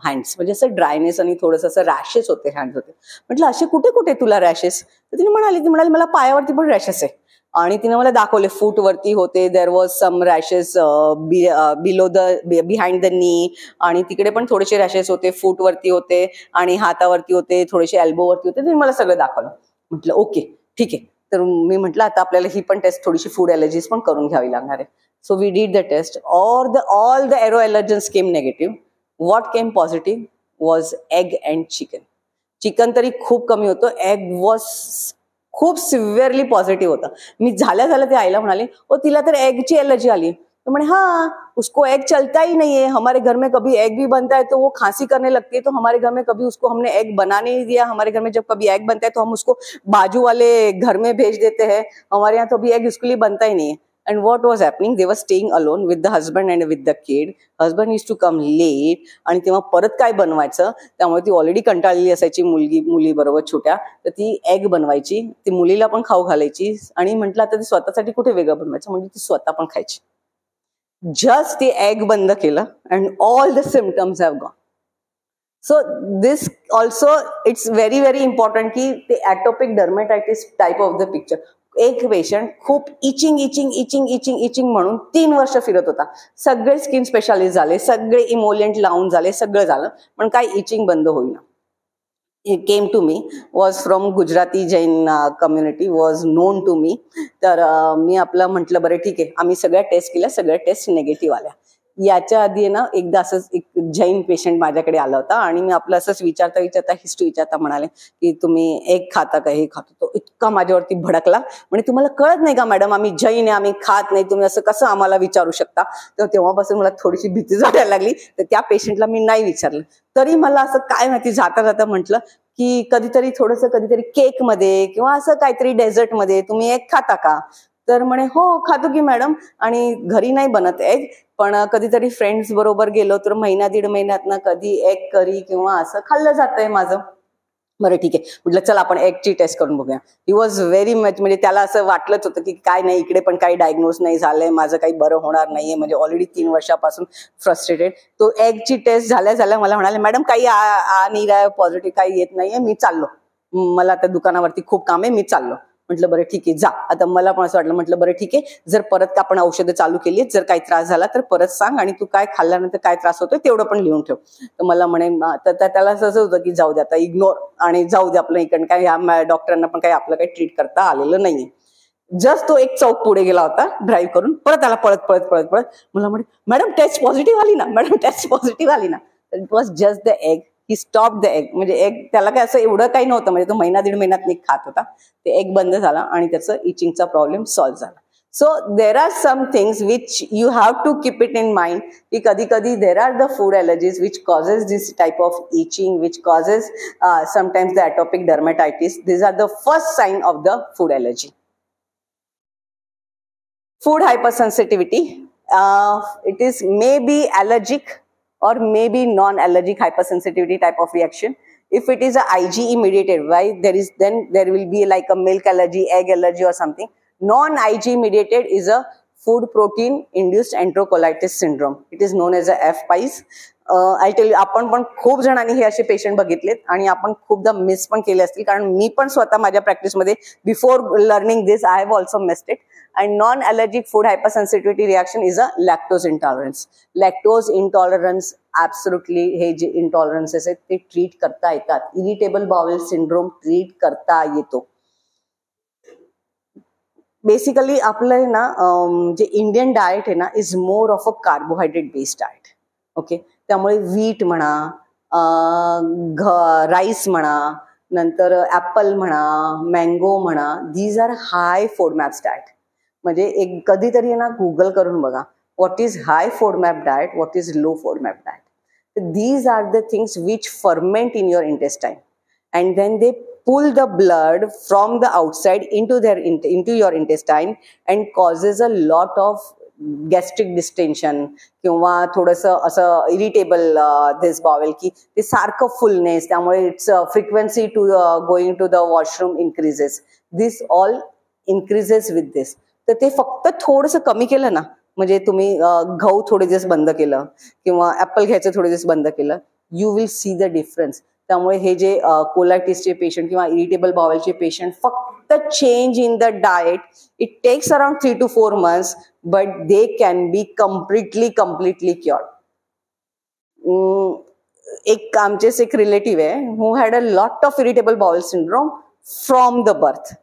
hands. म्हणजे असं ड्रायनेस आणि थोडंसं असं रॅशेस होते हँड्स होते. म्हटलं असे कुठे तुला रॅशेस. तर ती म्हणाली मला पायावरती पण रॅशेस आहे. आणि तिने मला दाखवले फूट वरती होते, there was some rashes below the behind the knee, आणि तिकडे पण थोडेसे रॅशेस होते, फूट वरती होते आणि हातावरती होते, थोडेसे एल्बो वरती होते. तिने मला सगळं दाखवलं. म्हटलं ओके ठीक आहे. तर मी म्हटलं आता आपल्याला ही पण टेस्ट थोडीशी फूड एलर्जीज पण करून घ्यावी लागणार आहे. So we did the test. All the aero allergens came negative. What came positive was egg and chicken. Chicken तरी खूप कमी होतं, एग वॉज खूप सिव्हिअरली पॉझिटिव्ह होतं. मी झाल्या ते आईला म्हणाले ओ तिला तर एगची एलर्जी आली. तो म्हणे हाँ उसको एग चलता ही नहीं है, हमारे घर में कभी एग भी बनता है तो वो खांसी करने लगती है, तो हमारे घर में कभी उसको हमने एग बनाने नहीं दिया. हमारे घर में जब कभी एग बनता है तो हम उसको बाजू वाले घर में भेज देते हैं, हमारे यहाँ तो अभी एग उसके लिए बनता ही नहीं है. And what was happening? They were staying alone with the husband and with the kid. Husband used to come late. आणि तेव्हा परत काय बनवायचं, त्यामुळे ती ऑलरेडी कंटाळलेली असायची मुली बरोबर छोट्या, तर ती एग बनवायची, ती मुलीला पण खाऊ घालायची. आणि म्हटलं आता ती स्वतःसाठी कुठे वेगळं बनवायचं, म्हणजे ती स्वतः पण खायची. जस्ट ते एग बंद केलं and all the symptoms have gone. So this also it's very important की ते ॲटोपिक डर्मेटायटिस टाईप ऑफ द पिक्चर. एक पेशंट खूप इचिंग म्हणून 3 वर्ष फिरत होता. सगळे स्किन स्पेशालिस्ट झाले, सगळे इमोलियंट लावून झाले, सगळं झालं, पण काय इचिंग बंद होईना. He came to me, was from Gujarati Jain community, was known to me. तर मी आपलं म्हटलं बरं ठीक आहे, आम्ही सगळ्या टेस्ट केल्या, सगळ्या टेस्ट निगेटिव्ह आल्या. याच्या आधी ना एकदा असंच एक जैन पेशंट माझ्याकडे आला होता आणि मी आपलं असंच विचारता हिस्ट्री विचारता म्हणाले की तुम्ही एग खाता का, हे खातो. तो इतका माझ्यावरती भडकला, म्हणजे तुम्हाला कळत नाही का मॅडम आम्ही जैन आहे, आम्ही खात नाही, तुम्ही असं कसं आम्हाला विचारू शकता. तर तेव्हापासून मला थोडीशी भीती वाटायला लागली. तर त्या पेशंटला मी नाही विचारलं. तरी मला असं काय माहिती जाता म्हटलं की कधीतरी केक मध्ये किंवा असं काहीतरी डेझर्ट मध्ये तुम्ही एग खाता का. तर म्हणे हो खातो की मॅडम, आणि घरी नाही बनत एग, पण कधीतरी फ्रेंड्स बरोबर गेलो तर 1-1.5 महिन्यातनं कधी एग करी किंवा असं खाल्लं जातंय माझं. बरं ठीक आहे म्हटलं चला आपण एगची टेस्ट करून बघूया. ही वॉज व्हेरी मच, म्हणजे त्याला असं वाटलंच होतं की काय नाही इकडे पण काही डायग्नोज नाही झालंय, माझं काही बरं होणार नाहीये, म्हणजे ऑलरेडी 3 वर्षापासून फ्रस्ट्रेटेड. तो एगची टेस्ट झाल्या मला म्हणाले मॅडम काही आ नाही राय पॉझिटिव्ह काही येत नाहीये, मी चाललो, मला आता दुकानावरती खूप काम आहे, मी चाललो. म्हटलं बरं ठीक आहे जा. आता मला पण असं वाटलं, म्हटलं बरं ठीक आहे, जर परत आपण औषधं चालू केली, जर काही त्रास झाला तर परत सांग, आणि तू काय खाल्ल्यानंतर काय त्रास होतोय तेवढं पण लिहून ठेव. तर मला म्हणे, तर त्याला असं होतं की जाऊ दे आता, इग्नोर आणि जाऊ दे आपलं, इकडे काय ह्या डॉक्टरांना पण काही आपलं काही ट्रीट करता आलेलं नाहीये. जस्ट तो एक चौक पुढे गेला होता ड्राईव्ह करून, परत आला पळत पळत पळत पळत. मला म्हणे, मॅडम टेस्ट पॉझिटिव्ह आली ना, मॅडम टेस्ट पॉझिटिव्ह आली ना. It was just the egg. He stop the egg. म्हणजे एग त्याला काय असं एवढं काही नव्हतं, म्हणजे तो महिना दीड महिन्यात एक खात होता. ते एग बंद झाला आणि त्याचं इचिंगचा प्रॉब्लेम सॉल्व्ह झाला. So there are some things which you have to keep it in mind. की कधी कधी there are the food allergies which causes this type of itching, which causes sometimes the atopic dermatitis. These are the first sign of the food allergy. Food hypersensitivity. It is maybe allergic or maybe non-allergic hypersensitivity type of reaction. If it is a IgE mediated, right, then there will be like a milk allergy, egg allergy or something. Non-IgE mediated is a food protein induced enterocolitis syndrome. It is known as a FPIES. I tell you, आपण पण खूप जणांनी हे असे patient बघितलेत आणि आपण खूपदा मिस पण केले असतील, कारण मी पण स्वतः माझ्या प्रॅक्टिसमध्ये before learning this I have also missed it. And non-allergic food hypersensitivity reaction is a lactose intolerance. Lactose intolerance, absolutely हे जे intolerances आहेत ते ट्रीट करता येतात. इरिटेबल बाउल सिंड्रोम ट्रीट करता येतो. बेसिकली आपलं ना जे इंडियन डाएट आहे ना is more of a carbohydrate based diet. Okay, त्यामुळे व्हीट म्हणा, राईस म्हणा, नंतर ऍपल म्हणा, मँगो म्हणा, these are high FODMAPs diet. म्हणजे एक कधीतरी ना गुगल करून बघा, what is high FODMAP diet, what is low FODMAP diet. These are the things which ferment in your intestine and then they pull the blood from the outside into your intestine and causes a lot of gastric distension किंवा थोडंसं असं irritable दिस bowel की ते सारखं fullness, त्यामुळे its frequency to going to the washroom increases. This all increases with this. तर ते फक्त थोडंसं कमी केलं ना, म्हणजे तुम्ही गहू थोडे दिवस बंद केलं किंवा ऍपल घ्यायचं थोडे दिवस बंद केलं, you will see the difference. त्यामुळे हे जे कोलायटिसचे पेशंट किंवा इरिटेबल बाउलचे पेशंट, फक्त change in the diet, it takes around 3 to 4 months, but they can be completely cured. एक आमचेच एक रिलेटिव्ह आहे who had a lot of irritable bowel syndrome from the birth.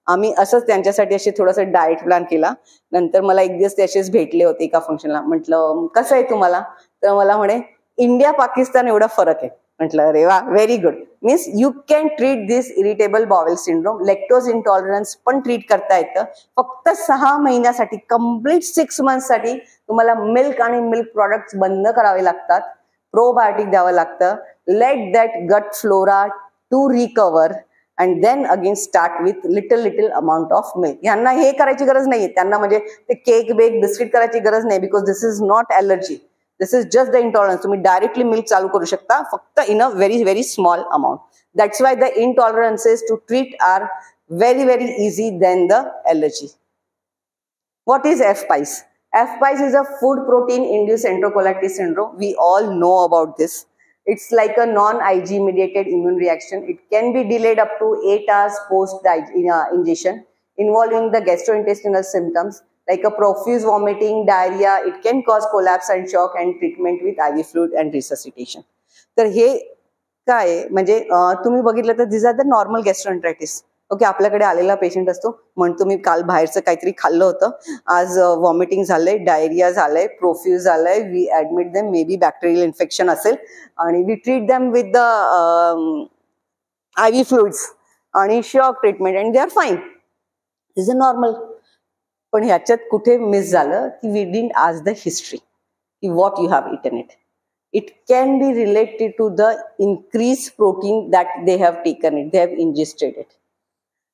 आम्ही असंच त्यांच्यासाठी असे थोडंसं डाएट प्लॅन केला. नंतर मला एक दिवस ते असेच भेटले होते एका फंक्शनला. म्हटलं कसं आहे तुम्हाला, तर मला म्हणे इंडिया पाकिस्तान एवढा फरक आहे. म्हटलं अरे वा, very good. Means you can treat this irritable bowel syndrome. Lactose intolerance पण ट्रीट करता येतं. फक्त 6 महिन्यासाठी, कम्प्लीट 6 months साठी तुम्हाला मिल्क आणि मिल्क प्रॉडक्ट्स बंद करावे लागतात, प्रोबायोटिक द्यावं लागतं. Let that gut flora to recover and then again start with little amount of milk. यांना हे करायची गरज नाहीये, त्यांना म्हणजे ते केक बेक बिस्किट करायची गरज नाही, because this is not allergy. This is just the intolerance. तुम्ही डायरेक्टली मिल्क चालू करू शकता, फक्त in a very small amount. That's why the intolerances to treat are very easy than the allergy. What is FPIES? FPIES is a food protein induced enterocolitis syndrome. We all know about this. It's like a non-Ig mediated immune reaction. It can be delayed up to 8 hours post ingestion, involving the gastrointestinal symptoms like a profuse vomiting, diarrhea. It can cause collapse and shock, and treatment with IV fluid and resuscitation. तर हे काय म्हणजे तुम्ही बघितलं तर दिस R the normal गॅस्ट्रोएंटरायटिस. Okay, आपल्याकडे आलेला patient असतो, म्हणतो मी काल बाहेरचं काहीतरी खाल्लं होतं, आज व्हॉमिटिंग झालंय, डायरिया झालंय, प्रोफ्यूज झालंय, we admit them, may be bacterial infection असेल, आणि we treat them with the IV fluids आणि shock treatment, and they are fine. This is normal. पण ह्याच्यात कुठे मिस झालं की we didn't ask the history की what you have eaten it. It can be related to the increased protein that they have taken it, they have ingested it,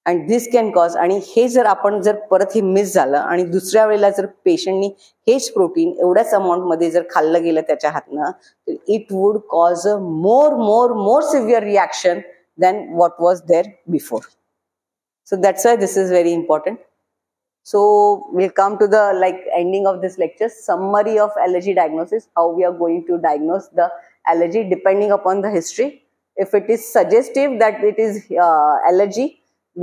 and this can cause. आणि हे जर आपण जर परत हे miss झालं आणि दुसऱ्या वेळेला जर पेशंटनी हेच प्रोटीन एवढ्याच अमाऊंट मध्ये जर खाल्लं गेलं त्याच्या हातनं, तर it would cause a more severe reaction than what was there before. So that's why this is very important. So we'll come to the ending of this lecture. Summary of allergy diagnosis, how we are going to diagnose the allergy depending upon the history. If it is suggestive that it is allergy,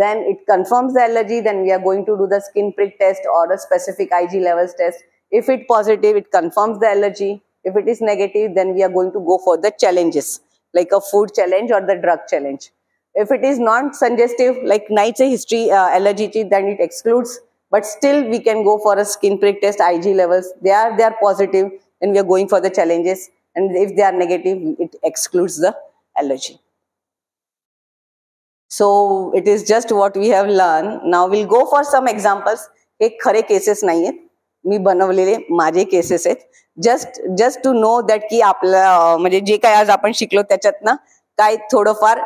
then it confirms the allergy, then we are going to do the skin prick test or a specific Ig levels test. If it positive, it confirms the allergy. If it is negative, then we are going to go for the challenges, like a food challenge or the drug challenge. If it is non-suggestive, like night history allergy, then it excludes. But still, we can go for a skin prick test, Ig levels. They are positive, then we are going for the challenges. And if they are negative, it excludes the allergy. So it is just what we have learned. Now we'll go for some examples. एक खरे cases नाही आहेत, मी बनवलेले माझे cases आहेत. Just to know that की आपलं म्हणजे जे काय आज आपण शिकलो त्याच्यातनं काय थोडंफार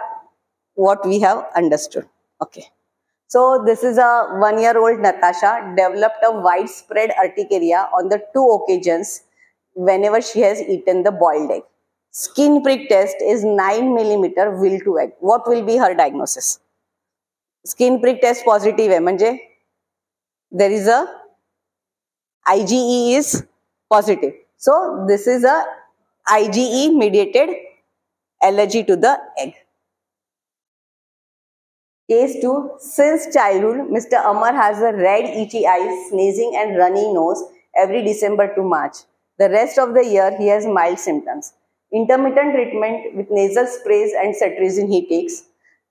what we have understood. Okay. So this is a 1-year-old Natasha developed a widespread urticaria on the 2 occasions whenever she has eaten the boiled egg. Skin prick test is 9 millimeter will to egg. What will be her diagnosis? Skin prick test positive है म्हणजे there is a IgE is positive. So this is a IgE mediated allergy to the egg. Case 2. Since childhood, Mr. Amar has a red itchy eyes, sneezing and runny nose every December to March. The rest of the year, he has mild symptoms. Intermittent treatment with nasal sprays and cetirizine he takes.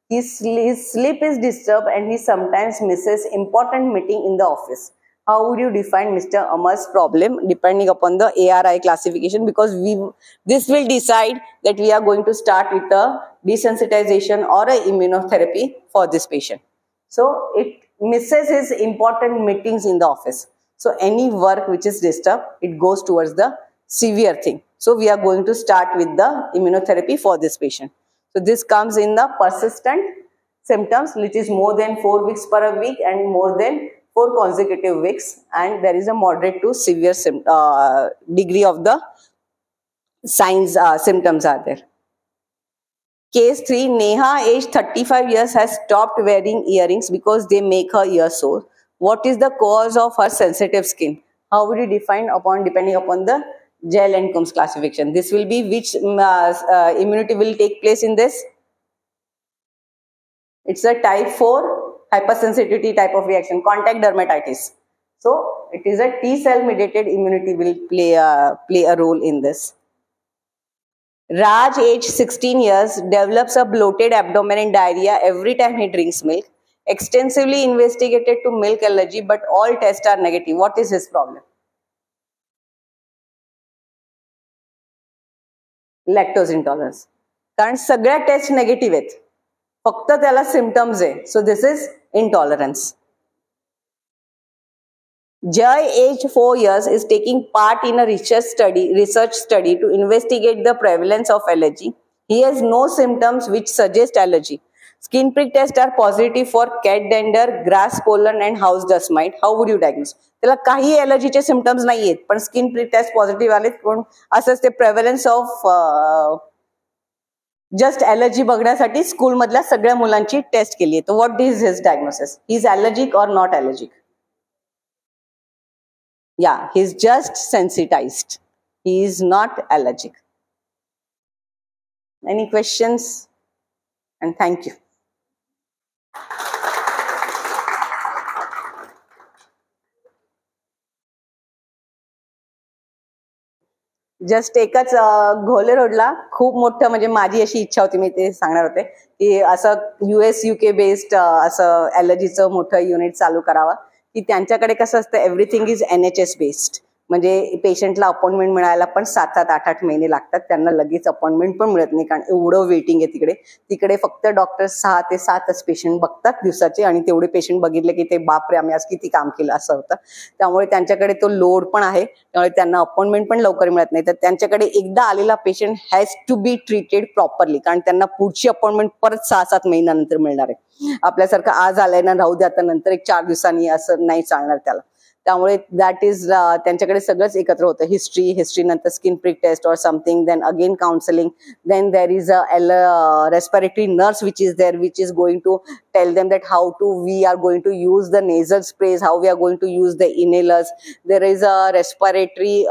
His sleep is disturbed and he sometimes misses important meeting in the office. How would you define Mr. Amar's problem depending upon the ARI classification? Because this will decide that we are going to start with a desensitization or a immunotherapy for this patient. So it misses his important meetings in the office. So any work which is disturbed, it goes towards the severe thing. So we are going to start with the immunotherapy for this patient. So this comes in the persistent symptoms, which is more than 4 weeks per week and more than 4 consecutive weeks, and there is a moderate to severe degree of the signs, symptoms are there. Case 3, Neha, aged 35 years, has stopped wearing earrings because they make her ear sore. What is the cause of her sensitive skin? How would you define depending upon the Gel and Combs classification? This will be which immunity will take place in this? It's a type 4 hypersensitivity type of reaction, contact dermatitis. So it is a T cell mediated immunity will play a role in this. Raj, age 16 years, develops a bloated abdomen and diarrhea every time he drinks milk. Extensively investigated to milk allergy, but all tests are negative. What is his problem? Lactose intolerance. कारण सगळ्या taste negative आहेत, फक्त त्याला symptoms आहे. So this is intolerance. Jay, age 4 years, is taking part in a research study to investigate the prevalence of allergy. He has no symptoms which suggest allergy. Skin prick tests are positive for cat dander, grass pollen and house dust mite. How would you diagnose? त्याला काही allergyचे symptoms नाही आहेत, पण skin prick test positive आले पण असंच ते prevalence of just allergy बघण्यासाठी स्कूल मधल्या सगळ्या मुलांची टेस्ट केली आहे. तर what is his diagnosis? He is allergic or not allergic? Yeah, he is just sensitized. He is not allergic. Any questions? And thank you. Just एकच घोले रोडला खूप मोठं, म्हणजे माझी अशी इच्छा होती, मी ते सांगणार होते की असं US UK बेस्ड असं ॲलर्जीचं मोठं युनिट चालू करावं, की त्यांच्याकडे कसं असतं, एव्हरीथिंग इज NHS बेस्ड. म्हणजे पेशंटला अपॉइंटमेंट मिळायला पण 7-7, 8-8 महिने लागतात, त्यांना लगेच अपॉइंटमेंट पण मिळत नाही, कारण एवढं वेटिंग आहे तिकडे. तिकडे फक्त डॉक्टर 6 ते 7च पेशंट बघतात दिवसाचे, आणि तेवढे पेशंट बघितले की ते बापरे आम्ही आज किती काम केलं असं होतं. त्यामुळे त्यांच्याकडे तो लोड पण आहे, त्यामुळे त्यांना अपॉइंटमेंट पण लवकर मिळत नाही. तर त्यांच्याकडे एकदा आलेला patient has to be treated properly, कारण त्यांना पुढची अपॉइंटमेंट परत 6-7 महिन्यानंतर मिळणार आहे. आपल्यासारखं आज आलंय ना राहू द्या आता नंतर एक 4 दिवसांनी, असं नाही चालणार त्याला. त्यामुळे दॅट इज त्यांच्याकडे सगळंच एकत्र होतं. हिस्ट्री नंतर स्किन प्रिक टेस्ट और something, then again counselling, then there is a respiratory nurse which is there, which is going to tell them that how we are going to use the nasal sprays, how we are going to use the inhalers. There is a respiratory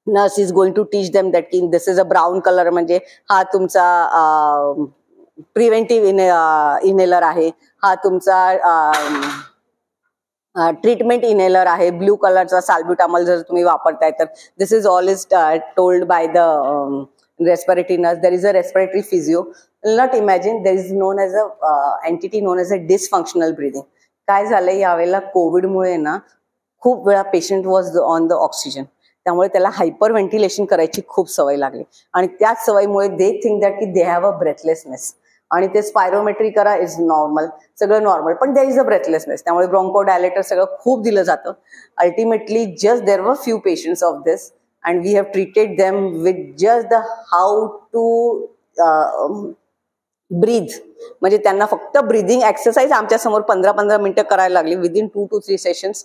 nurse is going to teach them that this is a brown color, म्हणजे हा तुमचा preventive inhaler आहे, हा तुमचा treatment inhaler आहे, blue कलरचा साल्ब्युटामॉल जर तुम्ही वापरताय तर this is all is told by the respiratory nurse. There is a respiratory physio. Not imagine there is known as a entity known as a dysfunctional breathing. काय झालंय यावेळेला कोविडमुळे ना खूप वेळा patient was on the oxygen, त्यामुळे त्याला hyper ventilation करायची खूप सवय लागली आणि त्याच सवयीमुळे दे थिंक दॅट की दे हॅव अ ब्रेथलेसनेस आणि ते स्पायरोमेट्री करा इज नॉर्मल, सगळं नॉर्मल, पण देर इज अ ब्रेथलेसनेस, त्यामुळे ब्रॉन्को डायलेटर सगळं खूप दिलं जातं. Ultimately just there were few patients of this and we have treated them with just the how to breathe. म्हणजे त्यांना फक्त ब्रीदिंग एक्सरसाइज आमच्या समोर 15-15 मिनिटं करायला लागली. Within 2 to 3 sessions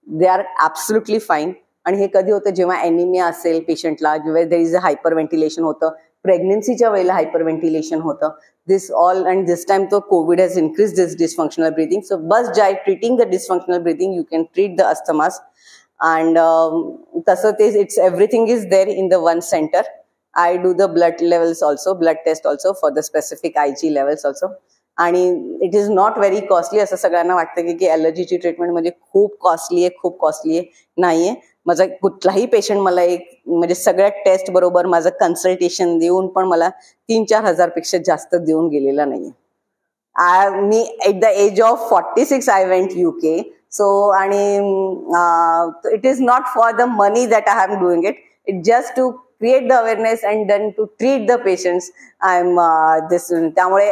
they are absolutely fine. आणि हे कधी होतं जेव्हा ॲनिमिया असेल पेशंटला, जेव्हा there is a hyper ventilation होतं, प्रेग्नन्सीच्या वेळेला हायपर व्हेंटिलेशन होतं. This all and this time तो Covid has increase this dysfunctional breathing. So बस by treating the dysfunctional breathing you can treat the asthmas. And तसं ते it's everything is there in the one center. I do the blood levels also, blood test also for the specific IG levels also. आणि it is not very costly. असं सगळ्यांना वाटतं की ॲलर्जीची treatment म्हणजे खूप costly आहे. नाहीये. माझा कुठलाही पेशंट मला एक म्हणजे सगळ्या टेस्ट बरोबर माझं कन्सल्टेशन देऊन पण मला 3-4 हजारपेक्षा जास्त देऊन गेलेला नाहीये. मी at the age of 46 I went UK. So, it is not for the money that I am doing it. It's just to create the awareness and then to treat the patients. त्यामुळे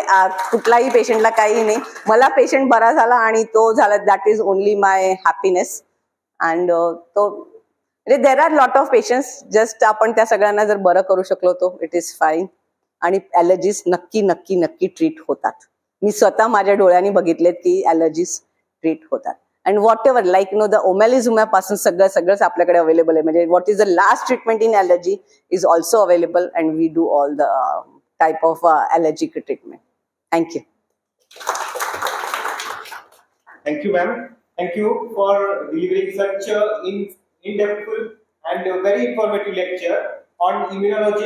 कुठलाही पेशंटला काही नाही, मला patient बरा झाला आणि तो झाला, that is only my happiness. And तो there are lot of patients, just आपण त्या सगळ्यांना जर बरं करू शकलो तो इट इज फाईन. आणि ॲलर्जीज नक्की नक्की नक्की ट्रीट होतात. मी स्वतः माझ्या डोळ्यांनी बघितलेत की ॲलर्जीज ट्रीट होतात. And whatever like the ओमॅलिझुमॅपासून सगळंच आपल्याकडे अवेलेबल आहे. म्हणजे what is the last treatment in allergy is also available and we do all the type of allergic treatment. Thank you. Thank you, ma'am. Thank you for delivering such in-depth and very informative lecture on immunology.